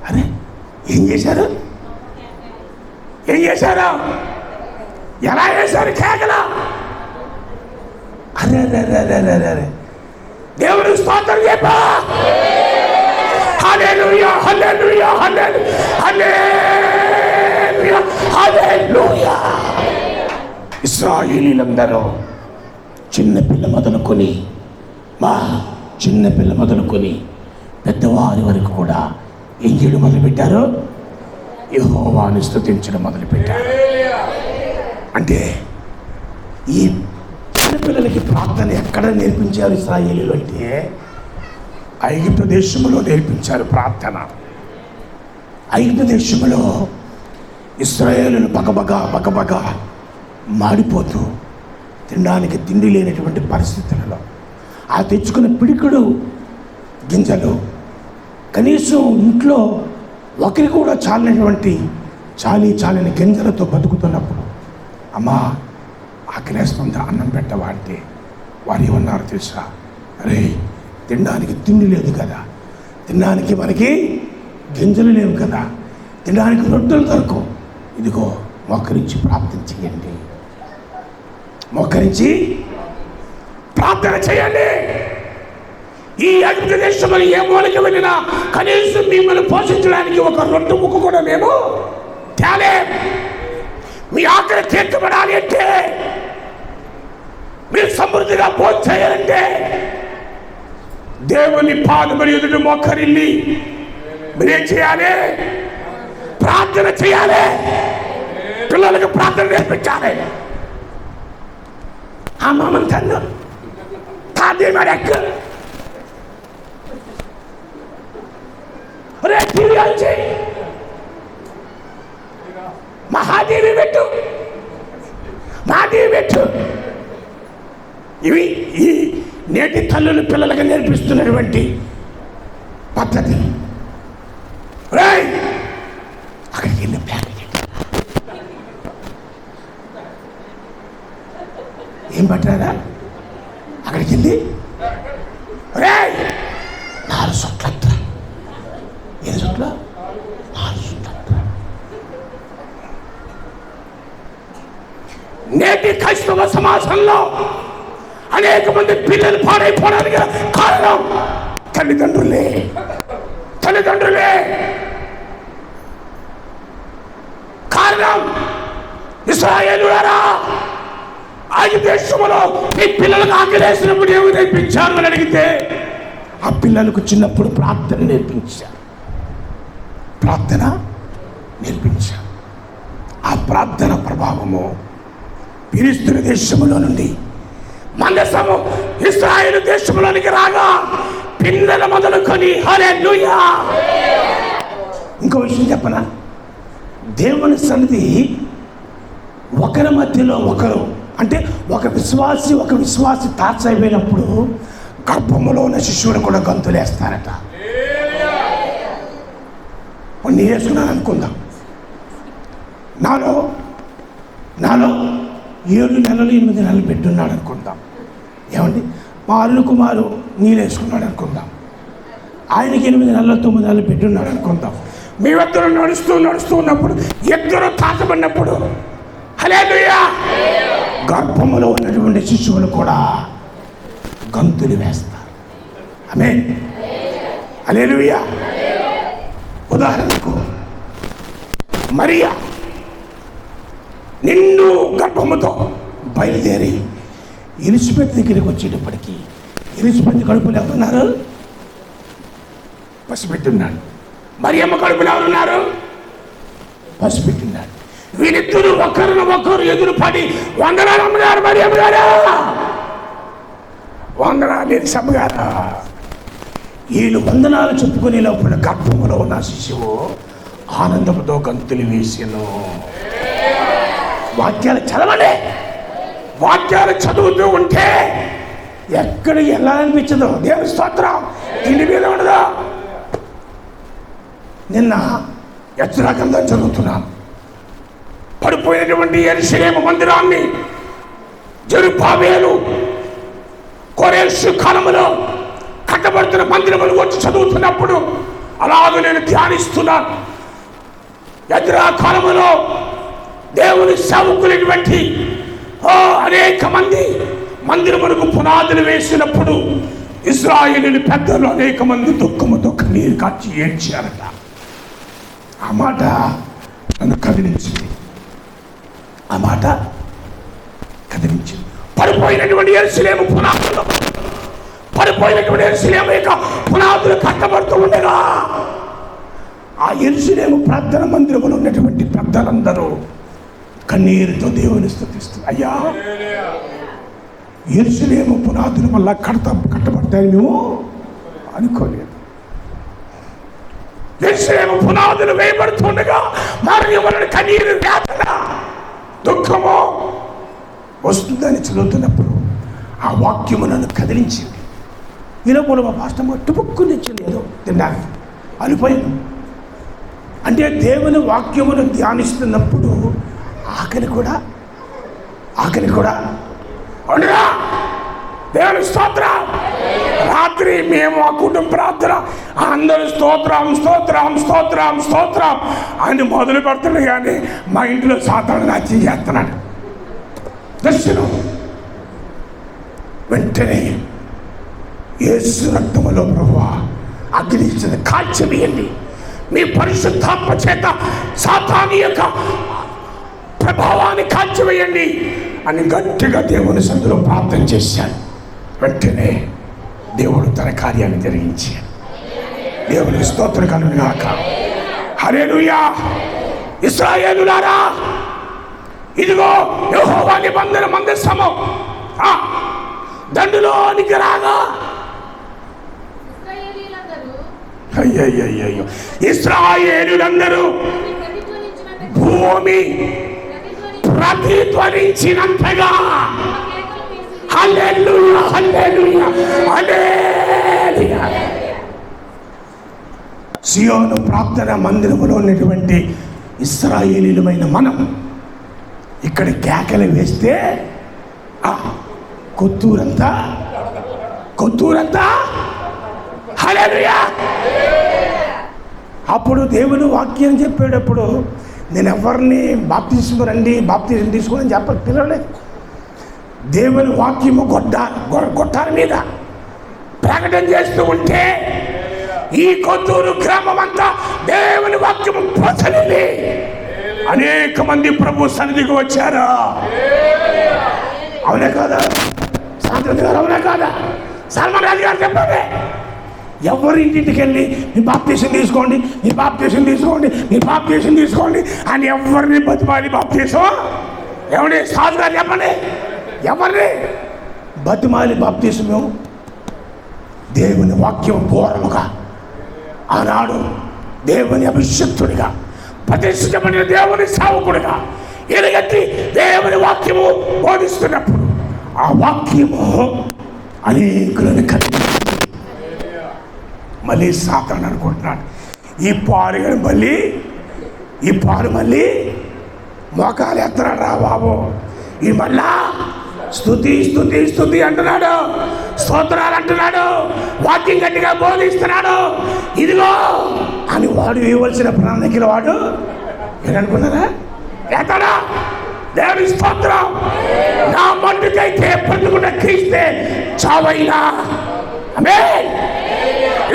అరే ఏం చేశారు? ఎలా చేశారు కేకలా? అరే అరే దేవుని స్తోత్రం చెప్పా. హల్లెలూయా, హల్లెలూయా, హల్లెలూయా, హల్లెలూయా. ఇశ్రాయేలీలందరూ చిన్నపిల్ల మొదలుకొని పెద్దవారి వరకు కూడా ఏం చేయడం మొదలుపెట్టారు? యెహోవాను స్తుతించడం మొదలుపెట్టారు. అంటే ఈ చిన్నపిల్లలకి ప్రార్థన ఎక్కడ నేర్పించారు ఇశ్రాయేలీలు అంటే ఐగుప్తు దేశంలో నేర్పించారు ప్రార్థన. ఐగుప్తు దేశంలో ఇశ్రాయేలీలు బగబగా మాడిపోతూ తినడానికి తిండి లేనటువంటి పరిస్థితులలో ఆ తెచ్చుకున్న పిడికుడు గింజలు కనీసం ఇంట్లో ఒకరికి కూడా చాలని గింజలతో బతుకుతున్నప్పుడు, అమ్మా ఆకలేస్తుందా అన్నం పెట్టవా అంటే వారు ఏమన్నారు తెలుసా? అరే తినడానికి తిండి లేదు కదా, తినడానికి మనకి గింజలు లేవు కదా, తినడానికి రొట్టెలు దొరకవు, ఇదిగో మోకరించి ప్రార్థన చేయండి, మోకరించి ప్రార్థన చేయండి. ఈ ఐగుప్తు దేశంలో ఏ మూలకి వెళ్ళినా కనీసం మిమ్మల్ని పోషించడానికి ఒక రొట్టె ముక్క కూడా మేము తేలే. మీ ఆకలి తీర్చబడాలి అంటే, మీరు సమృద్ధిగా భోజనం చేయాలంటే దేవుని పాదముల ఎదుట మోకరిల్లి మీరేం చేయాలి? ప్రార్థన చేయాలి. పిల్లలకు ప్రార్థన నేర్పించాలి. ఆ మామని తన్ను తాదేమాడెక్క మహాదేవి పెట్టు, మహాదేవి పెట్టు. ఇవి ఈ నేటి తల్లులు పిల్లలకు నేర్పిస్తున్నటువంటి పద్ధతి. అక్కడికి వెళ్ళి ఏం పట్టారా? అక్కడికి వెళ్ళి 4 చుట్ల 7 చుట్ల 4 చుట్ల. నేటి క్రైస్తవ సమాజంలో అనేక మంది పిల్లలు పాడైపోవడానికి కారణం తల్లిదండ్రులే. కారణం ఇశ్రాయేలులారా, ఐగుప్తు దేశంలో మీ పిల్లలకు ఆకలేసినప్పుడు ఏమి నేర్పించారు అని అడిగితే, ఆ పిల్లలకు చిన్నప్పుడు ప్రార్థన నేర్పించారు. ఆ ప్రార్థన ప్రభావము ఫిలిష్తీయుల దేశంలో నుండి మందసము ఇశ్రాయేలు దేశంలోనికి రాగా పిల్లల మొదలుకొని హల్లెలూయా. ఇంకో విషయం చెప్పనా? దేవుని సన్నిధి ఒకరి మధ్యలో ఒకరు, అంటే ఒక విశ్వాసి తాచైపోయినప్పుడు గర్భములో ఉన్న శిశువులు కూడా గంతులేస్తారట. నేను వేసుకున్నాను అనుకుందాం, నాలో 7 నెలలు 8 నెలలు పెట్టున్నాడు అనుకుందాం. ఏమండి, మా అల్లు కుమారు నీళ్ళు వేసుకున్నాడు అనుకుందాం. ఆయనకి 8 నెలలు 9 నెలలు పెట్టున్నాడు అనుకుందాం. మేమిద్దరు నడుస్తూ ఉన్నప్పుడు ఇద్దరు తాకబడినప్పుడు హల్లెలూయా, గర్భములో ఉన్నటువంటి శిశువులు కూడా గంతులు వేస్తారు. ఆమేన్, హల్లెలూయా. ఉదాహరణకు మరియా నిండు గర్భముతో బయలుదేరి ఎలిజబెత్ దగ్గరికి వచ్చేటప్పటికి ఎలిజబెత్ కడుపులో ఎవరున్నారు? పసిపెట్టున్నాడు. మరియమ్మ కడుపులో ఎవరున్నారు? పసిపెట్టున్నాడు. వీరిద్దరూ ఒకరు ఎదురుపడి వందనాలు అమ్మగారు, మరియమ్మ గారు వందనాలు సమ్మగారు. వీళ్ళు వందనాలు చెప్పుకునే లోపల గర్భంలో ఉన్న శిశువు ఆనందంతో గంతులు వేసాను. వాక్యాలు చదవండి. వాక్యాలు చదువుతూ ఉంటే ఎక్కడికి వెళ్ళాలనిపించదు. దేవుని స్తోత్రం. ఇంటి మీద ఉండదు. నిన్న యెజ్రా గ్రంథం చదువుతున్నాను. పడిపోయినటువంటి యెరూషలేము మందిరాన్ని జెరుబ్బాబెలు కోరేషు కాలములో కట్టబడుతున్న మందిరములు వచ్చి చదువుతున్నప్పుడు అలాగే నేను ధ్యానిస్తున్నాను. యెజ్రా కాలములో దేవుని సేవకులైనటువంటి అనేక మంది మందిరములకు పునాదులు వేసినప్పుడు ఇశ్రాయేలు పెద్దలు అనేక మంది దుఃఖముతో కన్నీరు కాచి ఏడ్చారట. ఆ మాట నన్ను కదిలించింది. పడిపోయినటువంటి యెరూషలేము పునాదులు, పడిపోయినటువంటి యెరూషలేము యొక్క పునాదులు కట్టబడుతూ ఉండగా ఆ యెరూషలేము ప్రార్థన మందిరములో ఉన్నటువంటి పెద్దలందరూ కన్నీరుతో దేవుని స్తుతిస్తారు. అయ్యా, యెరూషలేము పునాదులు వల్ల కట్టబడతాయని మేము అనుకోలేదు. యెరూషలేము పునాదులు వేయబడుతుండగా మరియు మన కన్నీరు, వేదన, దుఃఖము వస్తుందని చదువుతున్నప్పుడు ఆ వాక్యము నన్ను కదిలించింది. ఇలా పోలు మా పాస్టమ్మ టుపుక్కుని ఇచ్చింది ఏదో తినడానికి అలిపోయాను. అంటే దేవుని వాక్యమును ధ్యానిస్తున్నప్పుడు ఆకలి కూడా ఉండరా. దేవుని స్తోత్రం. రాత్రి మేము ఆ కుటుంబ ప్రార్థన అందరూ స్తోత్రం అని మొదలు పెడుతున్నాడు. కానీ మా ఇంట్లో సాతాను నాచి చేస్తున్నాడు. దర్శనం వెంటనే యేసు రక్తములో ప్రభువా అగ్ని ఇచ్చింది, కాల్చివేయండి, మీ పరిశుద్ధాత్మ చేత సాతాను యొక్క ప్రభావాన్ని కాల్చివేయండి అని గట్టిగా దేవుని సన్నిధిలో ప్రార్థన చేశాడు. వెంటనే దేవుడు తన కార్యాన్ని జరిగించాడు. దేవునికి స్తోత్రం కలుగును గాక. హల్లెలూయా. ఇశ్రాయేలులారా, ఇదిగో యెహోవా నిబంధన మందసము దండులోనికి రాగా అయ్యయ్యో ఇశ్రాయేలులందరూ భూమి ప్రతిధ్వనించినంతగా హల్లెలూయా హల్లెలూయా హల్లెలూయా. సియోను ప్రార్థన మందిరములో ఉన్నటువంటి ఇశ్రాయేలీయులమైన మనం ఇక్కడ కేకలు వేస్తే కొత్తూరంతా హల్లెలూయా. అప్పుడు దేవుని వాక్యం చెప్పేటప్పుడు నేను ఎవరిని బాప్తిస్మ రండి బాప్తిజం తీసుకోని చెప్పక పిలవలేదు. దేవుని వాక్యము గొట్టాల మీద ప్రకటన చేస్తూ ఉంటే ఈ కొత్తూరు గ్రామం అంతా దేవుని వాక్యము ప్రసరిల్లి అనేక మంది ప్రభు సన్నిధికి వచ్చారు. అవునే కాదా సాంద్రత గారు? అవునే కాదా? సల్మాన్ రాజు గారు చెప్పండి. ఎవరింటికి వెళ్ళి మీ బాప్తీసం తీసుకోండి అని ఎవరిని బతిమాలి బాప్తీసం ఎవరి సాధు గారు చెప్పండి, ఎవరిని బతిమాలి బాప్తీసము? దేవుని వాక్యం పూర్వముగా ఆనాడు దేవుని అభిషక్తుడిగా ప్రతిష్ఠించబడిన దేవుని సేవకుడిగా ఎలుగెత్తి దేవుని వాక్యము బోధిస్తున్నప్పుడు ఆ వాక్యము అనేకులను మళ్ళీ సాతాను అనుకుంటున్నాడు, ఈ పాలు మళ్ళీ మోకాలు ఎత్తనాడు రా బాబు, ఈ మళ్ళా స్తుతి అంటున్నాడు, స్తోత్రాలు అంటున్నాడు, వాక్యం గట్టిగా బోధిస్తున్నాడు, ఇదిగో అని వాడు ఇవ్వవలసిన ప్రణాళికల వాడు ఏమనుకున్నారా? ఎత్తడా దేవుని స్తోత్రం. నా మట్టుకైతే బ్రతుకున్న క్రీస్తే చావైనా. ఆమేన్.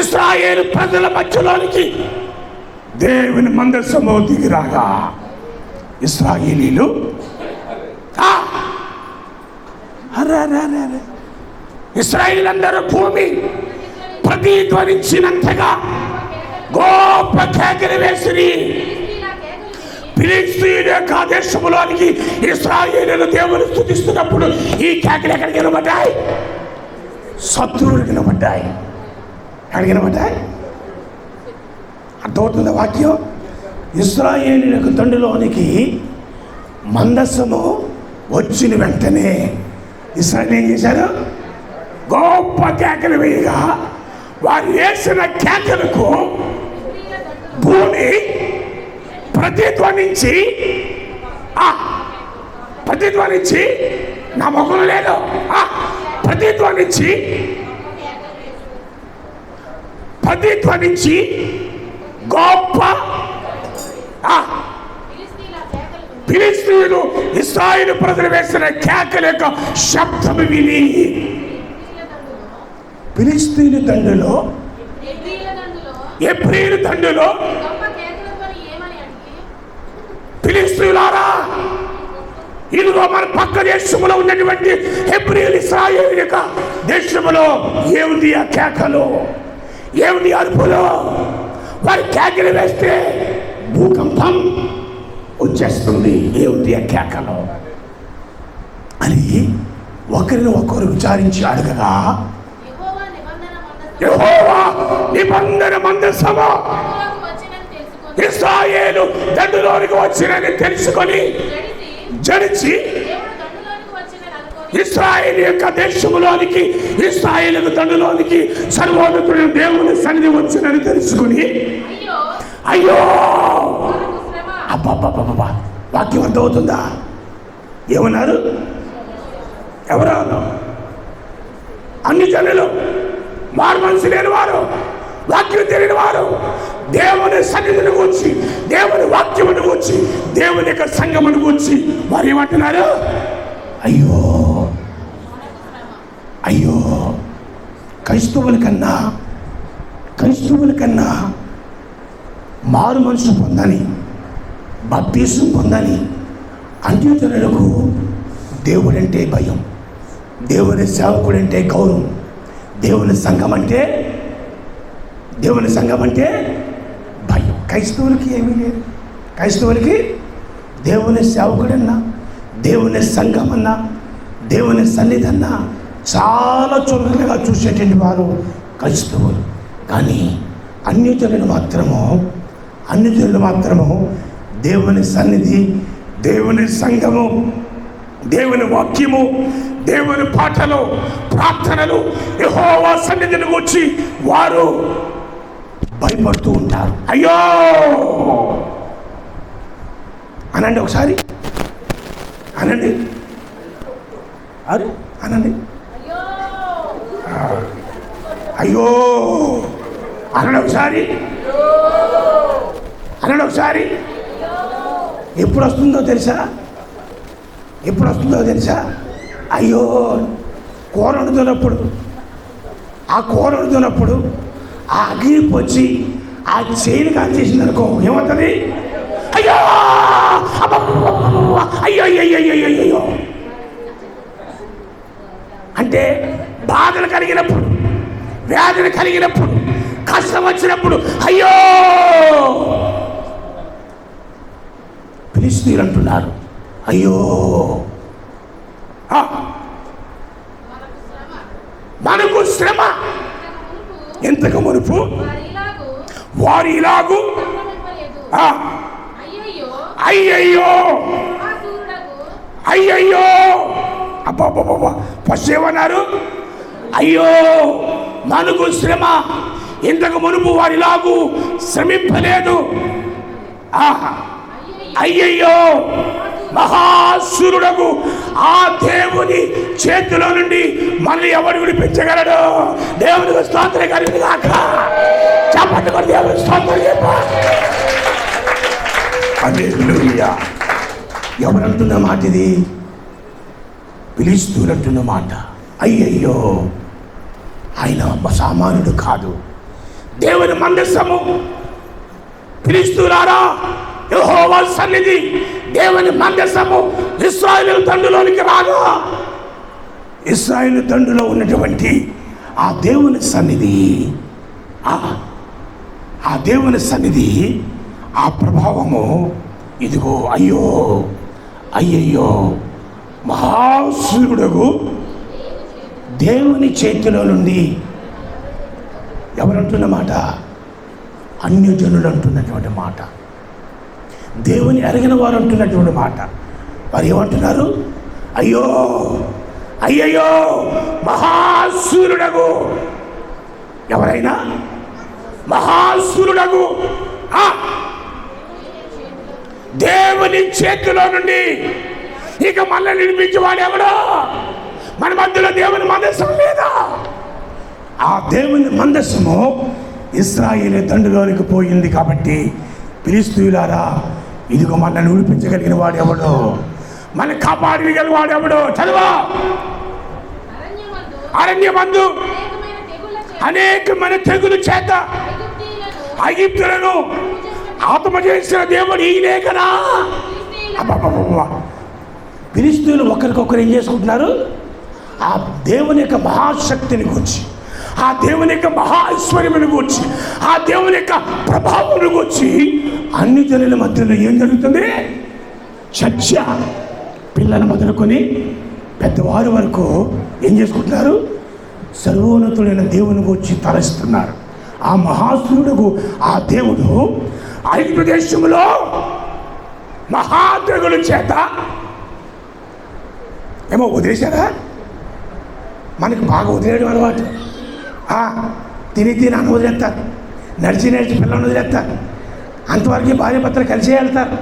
ఇశ్రాయేలు ప్రజల మధ్యలోనికి దేవుని మందసము దిగి రాగా ఇశ్రాయేలీలు ఇశ్రాయేలందరూ భూమి ప్రతిధ్వనించినంతగా గొప్ప కేకలు వేసిరి. ఫిలిష్తీయుల యొక్క దేశంలోనికి ఇశ్రాయేలీయులు దేవుని స్తుతిస్తున్నప్పుడు ఈ కేకలు ఎక్కడికి వినబడ్డాయి? శత్రువులకు వినబడ్డాయి. ఎక్కడికి వినబడ్డాయి? అర్థమవుతుంది వాక్యం. ఇశ్రాయేలీయులకు తండ్రిలోనికి మందసము వచ్చిన వెంటనే ఇశ్రాయేలు ఏం చేశారు? గొప్ప కేకలు వేయగా వారు వేసిన కేకలకు భూమి ప్రతిధ్వనించి నా ముఖం లేదు ప్రతిధ్వనించి గొప్ప ఫిలిష్తీయులు ఇశ్రాయేలు ప్రజలు వేసిన కేకల యొక్క శబ్దము విని ఫిలిష్తీయుల దండులో ఎబ్రీయుల దండులో ఫిలిష్తీయులారా, ఇదిగో మన పక్క దేశంలో ఉన్నటువంటి హెబ్రీయులు ఇశ్రాయేలు యొక్క దేశంలో ఏముంది ఆ కేకలు, ఏముంది అరుపులు? వారి కేకలు వేస్తే భూకంపం వచ్చేస్తుంది. ఏమిటి ఆ కేకలు అని ఒకరిని ఒకరు విచారించి అడగగా యెహోవా నిబంధన మందసము ఇశ్రాయేలు దండులోనికి వచ్చినని తెలుసుకొని జడిచి ఇశ్రాయేలు యొక్క దేశంలోనికి, ఇశ్రాయేలు దండులోనికి సర్వోన్నతుడైన దేవుని సన్నిధి వచ్చినని తెలుసుకుని అయ్యో అబ్బా వాక్యం అర్థమవుతుందా? ఏమన్నారు? ఎవరు? అన్ని జనులు, మారు మనసు లేని వారు, వాక్యం తెలియని వారు, దేవుని సన్నిధిని కూర్చి, దేవుని వాక్యమును కూర్చి, దేవుని యొక్క సంఘమును కూర్చి వారు ఏమంటున్నారు? అయ్యో అయ్యో క్రైస్తవుల కన్నా మారు మనసు పొందని, బాప్తిసం పొందని అన్యజనులకు దేవుడంటే భయం, దేవుని సేవకుడంటే గౌరవం, దేవుని సంఘం అంటే భయం. క్రైస్తవులకి ఏమీ లేదు. క్రైస్తవులకి దేవుని సేవకుడన్నా, దేవుని సంఘమన్నా, దేవుని సన్నిధన్నా చాలా చురుకుగా చూసేటువంటి వారు క్రైస్తవులు. కానీ అన్యజనులు మాత్రము దేవుని సన్నిధి, దేవుని సంఘము, దేవుని వాక్యము, దేవుని పాటలు, ప్రార్థనలు, యెహోవా సన్నిధిని వచ్చి వారు భయపడుతూ ఉంటారు. అయ్యో అనండి, ఒకసారి అనండి, అనండి. అయ్యో అనండి ఒకసారి, అనండి ఒకసారి. ఎప్పుడు వస్తుందో తెలుసా? అయ్యో కూర వండుతున్నప్పుడు ఆ అగ్గిపు వచ్చి ఆ చేయిని కాల్చేసింది అనుకో, ఏమవుతుంది? అయ్యో అయ్యో అయ్యో. అంటే బాధలు కలిగినప్పుడు, వ్యాధులు కలిగినప్పుడు, కష్టం వచ్చినప్పుడు అయ్యో. ఫిలిష్తీయులు అంటున్నారు అయ్యో మనకు శ్రమ ఎంతకు మునుపు వారు ఇలాగు అయ్యయ్యో అయ్యయ్యో. అబ్బా పశువన్నారు అయ్యో మనకు శ్రమ ఇంతకు మునుపు వారు ఇలాగు శ్రమింపలేదు. అయ్యయ్యో మహాశూరుడకు ఆ దేవుని చేతిలో నుండి మనల్ని ఎవడు విడిపించగలడు? దేవునికి స్తోత్రం కలిగింది కాక చెప్పండి, దేవునికి స్తోత్రం హల్లెలూయా. ఎవరంటున్న మాట ఇది? ఫిలిష్తీయులు అంటున్న మాట. అయ్యయ్యో ఆయన సామాన్యుడు కాదు. దేవుని మందసము, ఫిలిష్తీయులారా యెహోవా సన్నిధి, దేవుని మందసము ఇశ్రాయేలు దండులోనికి రాగా, ఇశ్రాయేలు దండులో ఉన్నటువంటి ఆ దేవుని సన్నిధి, ఆ దేవుని సన్నిధి, ఆ ప్రభావము ఇదిగో అయ్యో అయ్యయ్యో మహాశూరుడకు దేవుని చేతిలో నుండి. ఎవరంటున్న మాట? అన్యజనులు అంటున్నటువంటి మాట, దేవుని అరిగిన వారు అంటున్నటువంటి మాట. వారు ఏమంటున్నారు? అయ్యో అయ్యయ్యో మహాశూరుడకు. ఎవరైనా మహాశూరుడకు దేవుని చేతిలో నుండి ఇక మళ్ళీ నిర్మించేవాడు ఎవడో? మన మధ్యలో దేవుని మందస్సం లేదా? ఆ దేవుని మందస్సము ఇశ్రాయేలు దండులోనికి పోయింది కాబట్టి, ఫిలిష్తీయులారా ఇదిగో మనల్ని విడిపించగలిగిన వాడు ఎవడో, మన కాపాడగలిగిన వాడు ఎవడో? చదువా. అరణ్యమందు అనేకమైన తెగులు చేత ఐగుప్తులను ఆత్మ చేసిన దేవుడు ఈయనే కదా. ఫిలిష్తీయులు ఒకరికొకరు ఏం చేసుకుంటున్నారు? ఆ దేవుని యొక్క మహాశక్తిని గురించి, ఆ దేవుని యొక్క మహా ఐశ్వర్యమును గురించి, ఆ దేవుని యొక్క ప్రభావం గురించి అన్ని జనుల మధ్యలో ఏం జరుగుతుంది? చర్చ. పిల్లలు మొదలుకొని పెద్దవారి వరకు ఏం చేసుకుంటున్నారు? సర్వోన్నతుడైన దేవుని గురించి తలస్తున్నారు. ఆ మహాశూరుడుకు ఆ దేవుడు ఐగుప్తు దేశంలో మహాద్రగుల చేత ఏమో వదిలేశారా? మనకి బాగా వదిలేయడం అలవాటు. తిని అన్నం వదిలేస్తారు, నడిచి పిల్లలను వదిలేస్తారు, అంతవరకు భార్య భర్తలు కలిసే వెళ్తారు,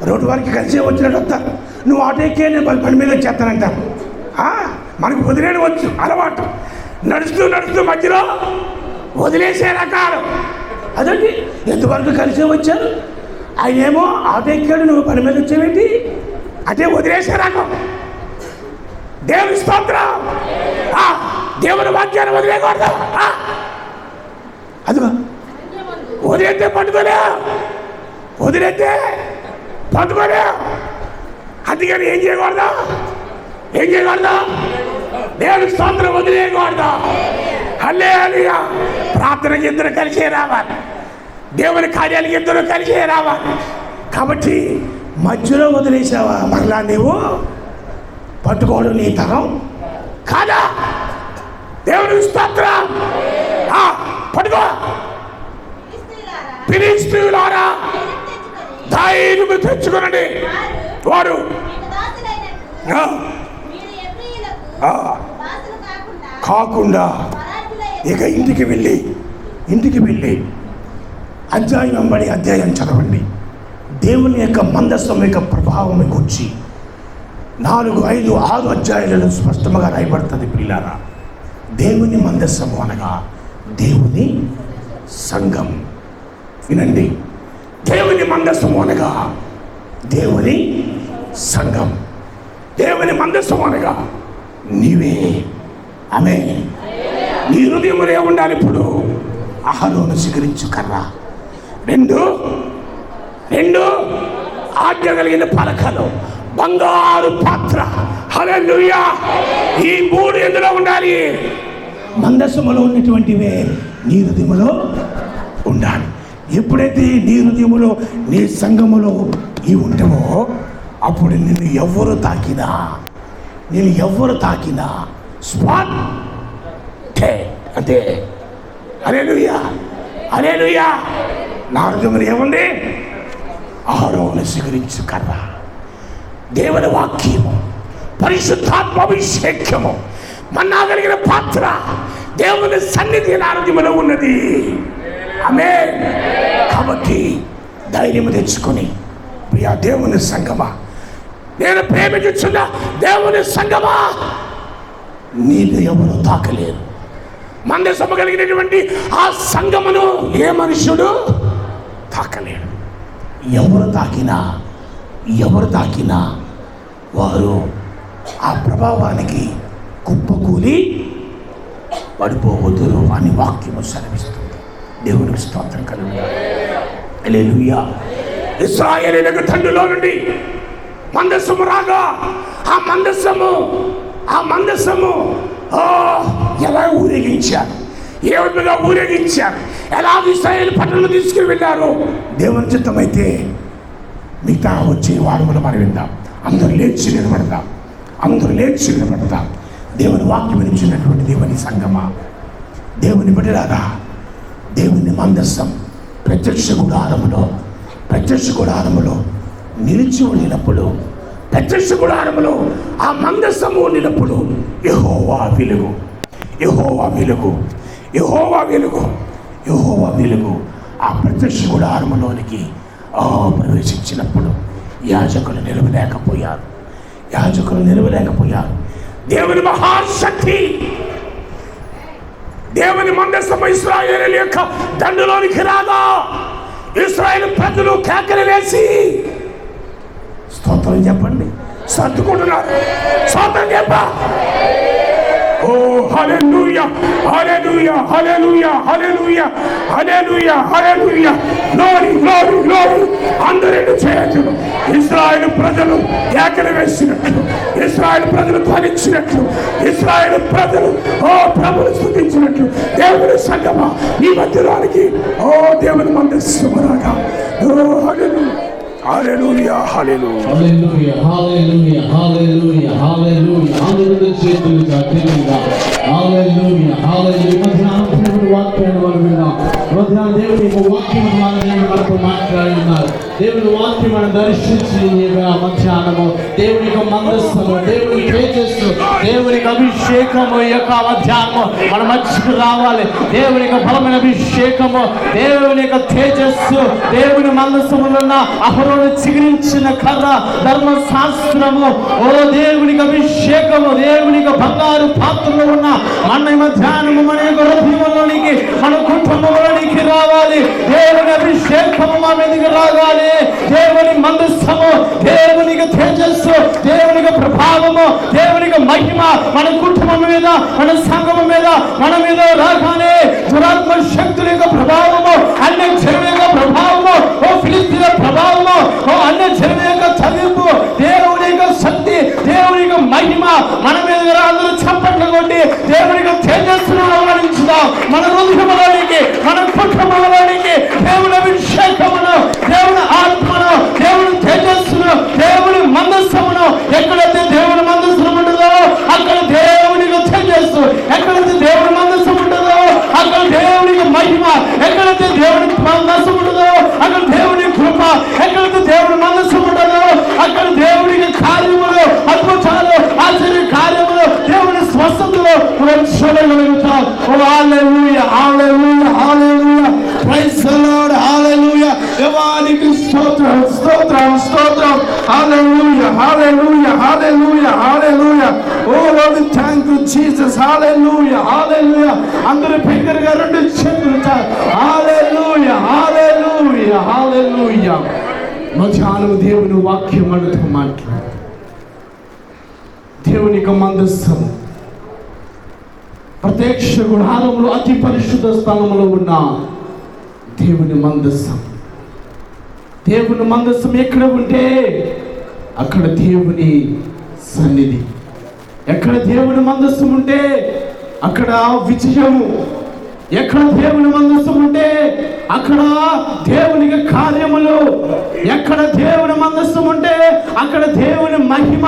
రోడ్డు వరకు కలిసే వచ్చినట్టు వస్తారు. నువ్వు ఆటో ఎక్కే నేను పని మీద వచ్చేస్తానంటారు. మనకు వదిలేయడం వచ్చు అలవాటు. నడుస్తూ మధ్యలో వదిలేసే రకాలు. అదండి ఎంతవరకు కలిసే వచ్చారు. ఆయన ఏమో ఆటో ఎక్కాడు, నువ్వు పని మీద వచ్చేవేంటి? అంటే వదిలేసే రకం. దేవుని స్తోత్రం. దేవుని వాక్యాన్ని వదిలేకూడదు. అదిగో వదిలేస్తే పట్టుకోలే, వదిలేస్తే పట్టుకోలే. అందుకని ఏం చేయకూడదు? దేవుని స్తోత్రం వదిలేయకూడదు. హల్లెలూయా. ప్రార్థనకి ఇద్దరు కలిసే రావాలి, దేవుని కార్యాలకి ఇద్దరు కలిసే రావాలి. కాబట్టి మధ్యలో వదిలేసావా మరలా నీవు పట్టుకోవడం నీ తరం కాదా? దేవుని స్తోత్రం. పట్టుకో. ఫిలిష్తీయులారా ధైర్యం తెచ్చుకునండి, వారు కాకుండా ఇక ఇంటికి వెళ్ళి అధ్యాయం వెంబడి అధ్యాయం చదవండి. దేవుని యొక్క మందస్సం యొక్క ప్రభావం గురించి 4, 5, 6 అధ్యాయాలలో స్పష్టంగా రాయబడుతుంది. పిల్లారా, దేవుని మందస్సము అనగా దేవుని సంఘం. వినండి, దేవుని మందస్సము అనగా దేవుని సంఘం. దేవుని మందస్సము అనగా నీవే. ఆమె నీ హృదయములే ఉండాలి. ఇప్పుడు అహరోను స్వీకరించు కర్ర, 2 ఆజ్ఞ కలిగిన పలకలు, బంగారు పాత్ర. హల్లెలూయా. ఈ 3 ఎందులో ఉండాలి? మందసములో ఉన్నటువంటివే నీ హృదయములో ఉండాలి. ఎప్పుడైతే నీ హృదయములో నీ సంఘములో ఇవి ఉంటావో అప్పుడు నిన్ను ఎవరు తాకినా స్పాట్ అంతే. హల్లెలూయా. నా హృదయములో ఏముంది? అహరోను స్వీకరించు కర్ర, దేవుని వాక్యము, పరిశుద్ధాత్మ అభిషేకము, మన్నా కలిగిన పాత్ర, దేవుని సన్నిధి నా హృదయములో ఉన్నది. ఆమేన్. కాబట్టి ధైర్యం తెచ్చుకొని, ప్రియా దేవుని సంగమా, నేను ప్రేమించుచున్న దేవుని సంగమా, నీకు ఎవరు తాకలేరు. మందసము కలిగినటువంటి ఆ సంగమును ఏ మనుష్యుడు తాకలేడు. ఎవరు తాకినా వారు ఆ ప్రభావానికి కుప్పకూలి పడిపోవద్దురు అని వాక్యము సెలవిస్తుంది. దేవునికి స్తోత్రం కలుగును. హల్లెలూయా. ఇశ్రాయేలీయులకు తండ్రిలో నుండి మందస్సము రాగా ఆ మందస్సము ఎలా ఊరేగించారు, ఏ విధంగా ఊరేగించారు, ఎలా ఇశ్రాయేలు పట్టణం తీసుకుని వెళ్ళారు. దేవుని చిత్తమైతే మిగతా వచ్చే వారములు మనం విందాం. అందరూ లేచి నిలబడదాం. దేవుని వాక్యం వినిచినటువంటి దేవుని సంగమా, దేవుని బిడ్డలారా, దేవుని మందస్సం ప్రత్యక్ష గుడారములో నిలిచి ఉండినప్పుడు, ప్రత్యక్ష గుడారములో ఆ మందస్సము ఉండినప్పుడు యెహోవా వెలుగు ఆ ప్రత్యక్ష గుడారములోనికి ప్రవేశించినప్పుడు యాజకులు నిలవలేకపోయారు. దేవుని మహాశక్తి, దేవుని మందస్సము ఇశ్రాయేలు యొక్క దండులోనికి రాగా ఇశ్రాయేలు ప్రజలు కేకలు వేసి స్తోత్రం చెప్పండి, సర్దుకుంటున్నారు. స్తోత్రం చెప్ప. Oh hallelujah, hallelujah, hallelujah, hallelujah, hallelujah, hallelujah. Glory, glory, glory. అందరూ చేయొచ్చు. ఇశ్రాయేలు ప్రజలు కేకలు వేసినట్లు, ఇశ్రాయేలు ప్రజలు ధ్వనించినట్లు, ఇశ్రాయేలు ప్రజలు ప్రభువును స్తుతించినట్లు దేవుని సంగమా ఈ మధ్యలోనికి దేవుని మందస్సము రాగా హల్లెలూయా, హల్లెలూయా, హల్లెలూయా, హల్లెలూయా, హల్లెలూయా, హల్లెలూయా. అందరూ చేతులు చాపండి. హల్లెలూయా, హల్లెలూయా. వాక్యాన్ని మనం విన్నాం. ఉదయం దేవుని వాక్యం ద్వారా దేవుడు మనతో మాట్లాడినారు. దేవుని వాక్యం మనం దర్శించి మధ్యాహ్నము దేవుని యొక్క మందస్థము, దేవుని తేజస్సు, దేవుని యొక్క అభిషేకము యొక్క మధ్యాహ్నము మన మధ్యకు రావాలి. దేవుని యొక్క బలమైన అభిషేకము, దేవుని యొక్క తేజస్సు, దేవుని మందస్థములో ఉన్న అహరోను చిగురించిన కర్ర, ధర్మశాస్త్రము, ఓ దేవునికి అభిషేకము, దేవునికి బంగారు పాత్రలో ఉన్న మన మధ్యాహ్నము మన యొక్క హృదయంలోనికి, మన కుటుంబంలోనికి రావాలి. దేవుని అభిషేకము మన మీదకి రావాలి. దేవుని మందస్థము, దేవునికి తేజస్సు, దేవునికి ప్రభావము, దేవునికి మహిమ మన కుటుంబం మీద, మన సంఘం మీద, మన మీద రాగానే దురాత్మ శక్తుల యొక్క ప్రభావము, అన్య జనం యొక్క ప్రభావము, ఓ ఫిలిస్తీన్ల ప్రభావము, ఓ అన్య జనం యొక్క చదింపు, దేవుని యొక్క శక్తి, దేవుని యొక్క మహిమ మన మీద అందరూ చప్పట్లు కొట్టి దేవుని యొక్క తేజస్సును ఆవరించుదాం. మన హృదయంలోనికి, మన కుటుంబంలోనికి దేవుని అభిషేకమును, దేవుని ఆత్మను, దేవుని తేజస్సును, దేవుని మందస్సమును, ఎక్కడైతే దేవుని మందస్సు ఉంటుందో అక్కడ దేవునికి తేజస్సు, ఎక్కడైతే దేవుని మందస్సు ఉంటుందో అక్కడ దేవునికి మహిమ, ఎక్కడైతే దేవుని మందస్సు ఉంటుందో అక్కడ దేవుని కృప, ఎక్కడైతే దేవుని మందస్సు ఉంటుందో అక్కడ దేవునికి కార్యములు, అద్భుతాలు, ఆశ్చర్య కార్యములు, దేవుని స్వస్థతలు చూడగలుగుతాం. ఓ hallelujah, hallelujah, hallelujah, praise the lord, హల్లెలూయా. దేవానికి స్తోత్రం, స్తోత్రం, స్తోత్రం, హల్లెలూయా, hallelujah, hallelujah, hallelujah. Oh lord thank you Jesus, హల్లెలూయా, హల్లెలూయా. అందరూ బిగ్గరగా రెండు చేతులు హల్లెలూయా, హల్లెలూయా, హల్లెలూయా. మధ్యాహ్నం దేవుని వాక్యం మనతో మాట్లాడు. దేవుని యొక్క మందస్థము ప్రత్యక్ష గుడారములో అతి పరిశుద్ధ స్థానంలో ఉన్న దేవుని మందస్థం. దేవుని మందస్థం ఎక్కడ ఉంటే అక్కడ దేవుని సన్నిధి, ఎక్కడ దేవుని మందస్థం ఉంటే అక్కడ విజయము, ఎక్కడ దేవుని మందస్థం ఉంటే అక్కడ దేవునికి కార్యములు, ఎక్కడ దేవుని మందస్థం ఉంటే అక్కడ దేవుని మహిమ,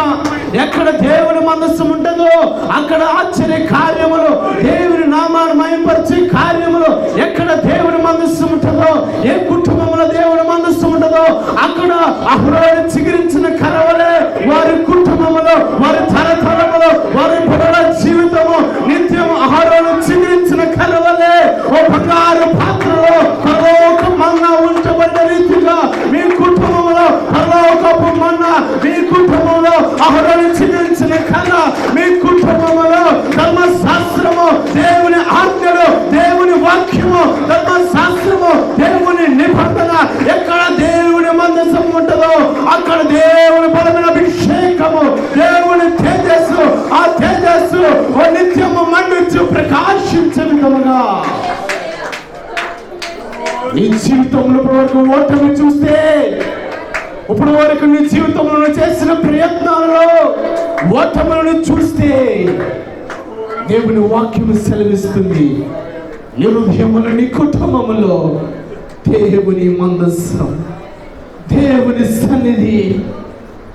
ఎక్కడ దేవుని మందస్థం ఉంటుందో అక్కడ ఆశ్చర్య కార్యములు, దేవుని నామాన్ని మహిమపరిచే కార్యములు, ఎక్కడ దేవుని మందస్థం ఉంటుందో, ఏ కుటుంబంలో దేవుని మందస్థం ఉంటుందో అక్కడ అహరోను చిగురించిన కరవలే వారి కుటుంబంలో, వారి తరతరములో, వారి పిల్లల జీవితము నిత్యం అహరోను చిగురించిన కరవలే ఓ బంగారు పాత్రలో పరలోక మన్నా ఉంచబడిన రీతిగా మీ కుటుంబంలో పరలోకపు మన్నా, మీ కుటుంబంలో అహరోను చిగురించిన కళ, మీ కుటుంబంలో ధర్మశాస్త్రము, దేవుని ఆజ్ఞలు, దేవుని వాక్యము, ధర్మశాస్త్రము, దేవుని నిబంధన, ఎక్కడ దేవుని మందసం ఉంటుందో అక్కడ దేవుని బలమైన అభిషేకము, దేవుని తేజస్సు, ఆ తేజస్సు ఓ నిత్యము మండించు ప్రకాశించే విధముగా నీ జీవితంలో వరకు ఓటమి చూస్తే, ఇప్పుడు వరకు నీ జీవితంలో చేసిన ప్రయత్నాలలో ఓటములను చూస్తే దేవుని వాక్యము సెలవిస్తుంది, నీ హృదయములో, నీ కుటుంబములో దేవుని మందస్సం, దేవుని సన్నిధి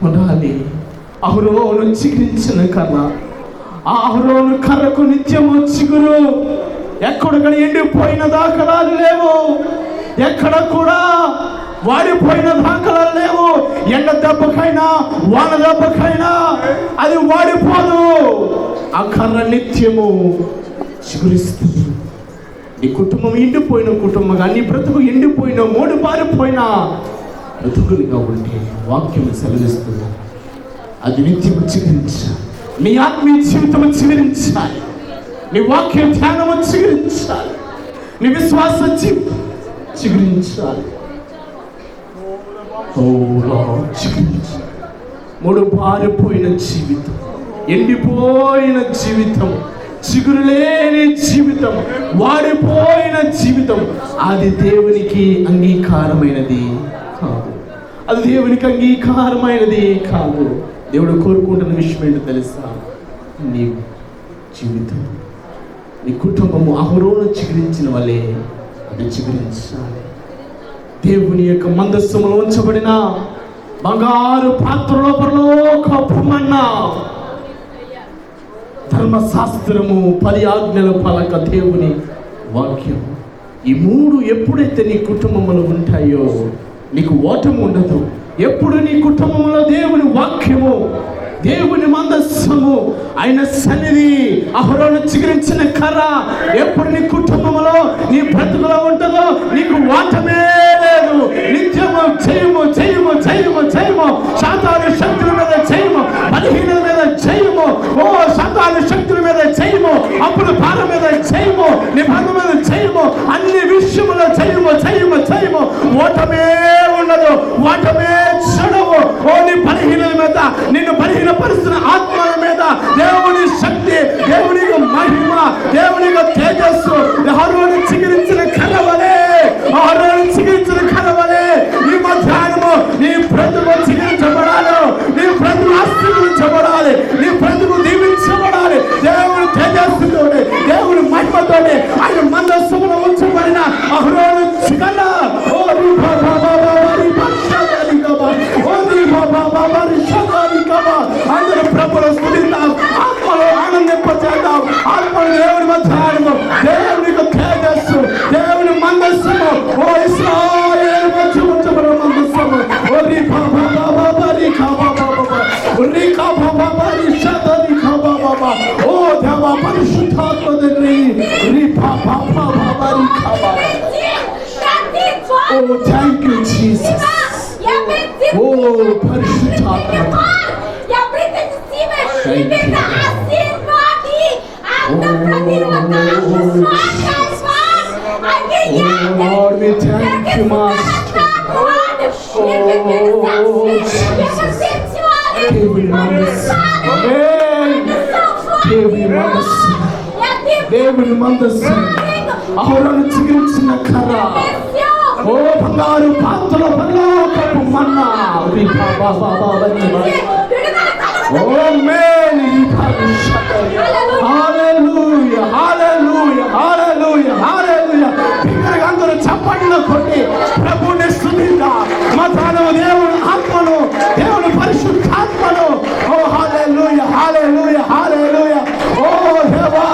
ఉండాలి. అహరోను చిగురించిన కర్ర, ఆ అహరోను కర్రకు నిత్యము చిగురు, ఎక్కడ ఎండిపోయిన దాఖలాలు లేవు, ఎక్కడ కూడా వాడిపోయిన దాఖలాలు లేవు. ఎండ దెబ్బకైనా వాన దెబ్బకైనా అది వాడిపోదు. ఆ కర్ర నిత్యము చిగురిస్తుంది. నీ కుటుంబం ఎండిపోయిన కుటుంబంగా, నీ బ్రతుకు ఎండిపోయిన మూడు బారిపోయిన బ్రతుకులుగా ఉంటే వాక్యం సెలవిస్తుంది అది నిత్యము చిగురించాలి. నీ ఆత్మీయ జీవితము చిగురించాలి, నీ వాక్య ధ్యానము చిగురించాలి, నీ విశ్వాస చిగురించాలి. మూడు బారిపోయిన జీవితం, ఎండిపోయిన జీవితం, చిగురులేని జీవితం, వాడిపోయిన జీవితం అది దేవునికి అంగీకారమైనది కాదు. అది దేవునికి అంగీకారమైనది కాదు. దేవుడు కోరుకుంటున్న విషయం ఏంటో తెలుసా? నీ జీవితం, నీ కుటుంబము అహరోను చిగురించిన వల్లే అది చిగురించాలి. దేవుని యొక్క మందస్సములో ఉంచబడిన బంగారు పాత్రలో పరలోకపు మన్నా, ధర్మశాస్త్రము, 10 ఆజ్ఞల పలక దేవుని వాక్యం ఈ మూడు ఎప్పుడైతే నీ కుటుంబంలో ఉంటాయో నీకు ఓటమి ఉండదు. ఎప్పుడు నీ కుటుంబంలో దేవుని వాక్యము, దేవుని మందస్సము, ఆయన సన్నిధి, అహరోను చిగురించిన కర్ర ఎప్పుడు నీ కుటుంబంలో నీ బ్రతుకులో ఉంటుందో నీకు ఓటమే లేదు. నిత్యము జయము జయము జయము జయము, సాతాను శక్తుల మీద జయము, బలహీనల మీద జయము, ఓ సాతాను శక్తుల మీద జయము, అప్పుడు భారం మీద జయము, నిబంధన మీద జయము, అన్ని విషయములో జయము జయము జయము. ఓటమే ఉండదు, ఓటమే చెడవు. ఓ నీ బలహీనల మీద, నిన్ను బలహీనపరుస్తున్న ఆత్మల మీద దేవుని శక్తి, దేవుని మహిమ, దేవుని తేజస్సు అహరోను చిగురించిన కర్రవలే, అహరోను చిగురించిన కర్రవలే ఈ మధ్యాహ్నము నీ బ్రతుకు చిగురించబడాలి, నీ బ్రతుకు ఆశీర్వదించబడాలి, నీ బ్రతుకు దీవించబడాలి. దేవుని తేజస్సుతోనే, దేవుని మహిమతోనే ఆయన మందస్సులో ఉంచబడిన అహరోను చిగల అందరూ ప్రభుల స్తుతిద్దాం, ఆత్మలో ఆనందింపచేద్దాం. ఆత్మలో దేవుని మధ్యాహ్నము, దేవుని తేజస్సు, దేవుని మందస్సము, ఓ ఇశ్రాయేలు మధ్య ఉంచబడిన మందస్సము, ఓ ఓ దేవ పరిశుద్ధాత్మ తండ్రి, ఓ థ్యాంక్ యూ జీసస్, ఓ పరిశుద్ధాత్మ Lord, we thank you, Master. దేవుని మందస్సు, అహరోను చిగురించిన కర్ర, ఓ బంగారు పాత్రలో పరలోకపు మన్నా, అందరూ చప్పట్లు కొట్టి ప్రభుని స్తుతిద్దాం. మతాను దేవుని ఆత్మను, దేవుని పరిశుద్ధాత్మను, ఓ హల్లెలూయా హల్లెలూయా హల్లెలూయా. ఓ దేవా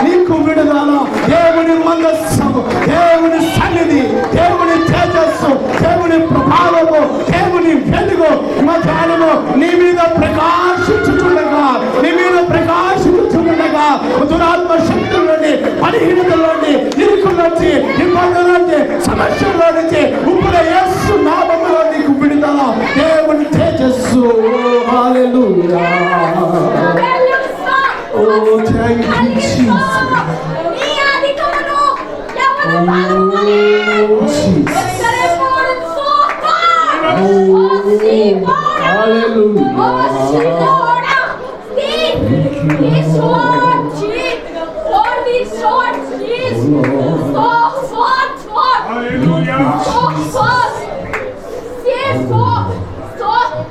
నీకు విడుదల, దేవుని మందస్సము, దేవుని సన్నిధి, దేవుని తేజస్సు, దేవుని ప్రభావము, దేవుని వెలుగు మతాను నీ మీద ప్రకాశించుచుండగా, నీ మీద ప్రకాశించుచుండగా దురాత్మ శక్తుల నుండి, బలహీనతల నుండి, ఇరుకుల నుంచి, ఇబ్బందుల నుండి, సమస్యల నుంచి ఇప్పుడు యేసు నామములో నీకు విడుదల, దేవుని తేజస్సు. హల్లెలూయా, ఓ థాంక్ యూ జీసస్,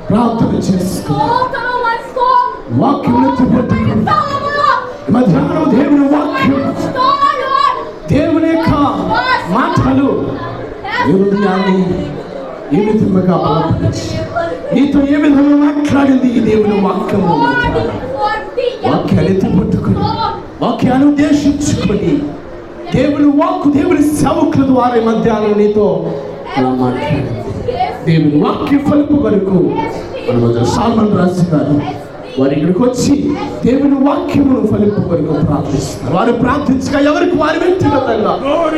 ప్రార్థన చేసుకో, వాక్యం ఎత్తిపెట్టుకో. మధ్యాహ్నం దేవుని వాక్యం, దేవుని యొక్క మాటలు ఈ హృదయాన్ని ఏ విధముగా బలపరిచి నీతో ఏ విధంగా మాట్లాడింది ఈ దేవుని వాక్యము. వాక్యాన్ని ఎత్తిపెట్టుకుని, వాక్యాన్ని ఉద్దేశించుకొని, దేవుని వాక్కు దేవుని సేవకుల ద్వారా మధ్యాహ్నం నీతో మాట్లాడింది. దేవుని వాక్య ఫలింపు కొరకు మన సాల్మన్ రాజు గారు వారు ఇక్కడికి వచ్చి దేవుని వాక్యమును ఫలింపు కొరకు ప్రార్థిస్తున్నారు. వారు ప్రార్థించగా ఎవరికి వారి వ్యక్తిగతంగా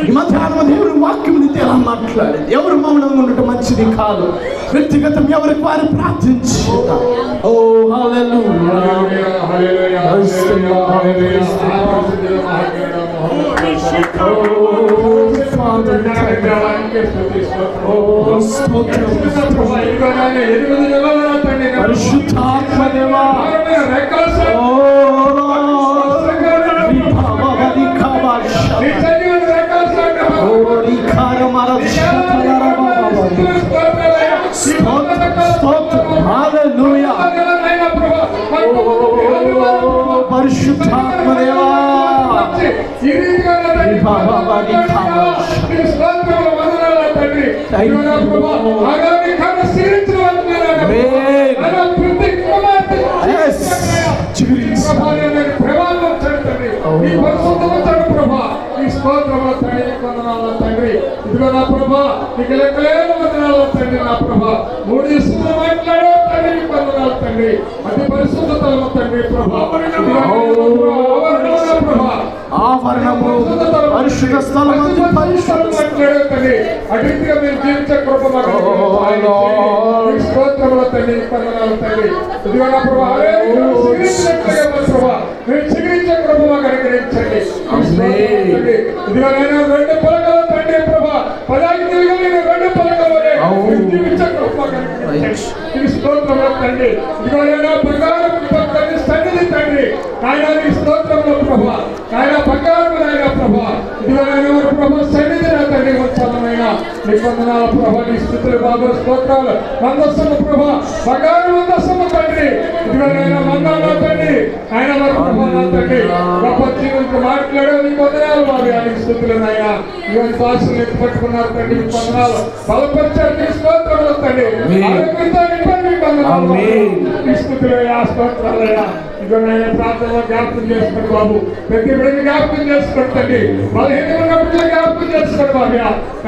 ఈ మధ్యాహ్నం దేవుని వాక్యముని ఎలా మాట్లాడేది, ఎవరు మౌనంగా ఉండటం మంచిది కాదు. వ్యక్తిగతం ఎవరికి వారు ప్రార్థించుగా. ఓ హల్లెలూయా పరిశుద్ధాత్మ దేవా, పరిశుద్ధాత్మ దేవా, ప్రభా తండ్రి. ఇదిగో నా ప్రభా నీకు లెక్కలేని వందనాలు తండ్రి. నా ప్రభా 3 దివసాలు మాట్లాడే తండ్రి నీకు వందనాలు తండ్రి. అతి పరిశుద్ధతలు తండ్రి ప్రభా. ఆవరణము పరిశుద్ధ స్థలము మాట్లాడే తండ్రి. అటుగా మీరు జీవించే కృప మాకు స్తోత్రములు తండ్రి నీకు వందనాలు తండ్రి. ఇదిగో నా ప్రభా ప్రభా మీరు చిగురించే కృప మాకు అనుగ్రహించండి. ఇదిగో నేను 2 పలకలు తండ్రి ప్రభా 10 2 పలకలు జీవించే కృప మాకు అనుగ్రహించండి. ఇది స్తోత్రములు తండ్రి. ఇదిగో నేను బంగారం తండ్రి సన్నిధి తండ్రి ఆయన నీ స్తోత్రములు ప్రభా ఆయన బంగారం ఆయన ప్రభా. ఇదిగో నేను ప్రభా సన్నిధి నా తండ్రి ఉత్సాహమైన నిబంధనల ప్రభా నీ స్థితులు బాబు స్తోత్రాలు మందస్సము ప్రభా బంగారం మందస్సము తండ్రి. ఇదిగో నేను మందాల తండ్రి ఆయన ప్రభా నా తండ్రి గొప్ప జీవులకు మాట్లాడే నీకు వందనాలు బాబు ఆయన స్థితులు నాయన ఇవన్నీ భాషలు ఎత్తి పట్టుకున్నారు తండ్రి నీకు వందనాలు బలపరిచారు నీ స్తోత్రములు తండ్రి. ఆరోగ్యంతో నింపండి నీకు వందనాలు నీ స్థితులు ఆ స్తోత్రాలయ్యా. ఇదిగో నేను ప్రార్థనలో జ్ఞాపకం చేసుకోండి బాబు. ప్రతి బిడ్డని జ్ఞాపకం చేసుకోండి తండ్రి. బలహీనంగా బిడ్డలు జ్ఞాపకం చేసుకోండి బాబు.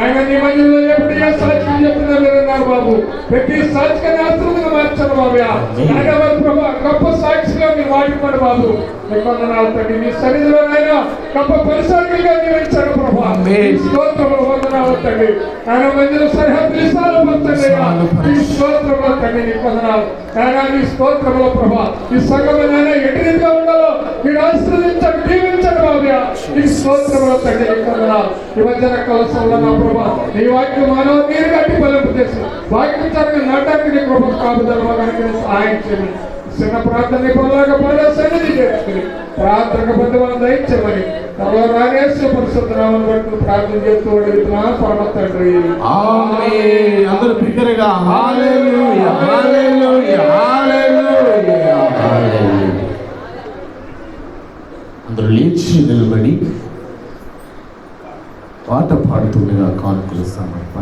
ఆయన నీ మధ్యలో ఎప్పుడు ఏ సాక్షి చెప్తున్నారు బాబు. ప్రతి సాక్షిని ఆశ్రమంగా మార్చాను బాబు. ఆయన ప్రభా గొప్ప సాక్షిగా మీరు వాడుకోండి బాబు. నిబంధనలు తండ్రి నీ సన్నిధిలో ఆయన గొప్ప పరిసారిగా నియమించాడు ప్రభా. స్తోత్రములు వందనాలు తండ్రి. ఆయన మధ్యలో సరిహద్దు విశాలపరచండి. ఈ స్తోత్రములు తండ్రి నీ వందనాలు ఆయన నీ స్తోత్రముల ప్రభా. ఈ సంఘమైన ఎటు రీతిగా ఉండాలో మీరు ఆశీర్వదించండి దీవించండి బాబు. ఈ స్తోత్రములు తండ్రి నీ వందనాలు. ఈ మధ్యన కలసంలో నా ప్రభా నీ వాక్యం మానవ మీరు గట్టి బలింపు చేసి వాక్యం జరిగిన నాటానికి నీ కృప కాపుదల సహాయం చేయండి. చిన్న ప్రార్థన పొలాగా పడే సన్నిధి చేసుకుని ప్రార్థన బద్దమని దయచేయమని త్వరలో రానేశ్వర పరిశుద్ధనామని బట్టి ప్రార్థన చేస్తూ అడుగుతున్నా పరమ తండ్రి. ఆమేన్. అందరూ బిగ్గరగా హల్లెలూయా హల్లెలూయా హల్లెలూయా హల్లెలూయా. అందరూ లేచి నిలబడి పాట పాడుతుండగా కానుకలు సమర్పణ.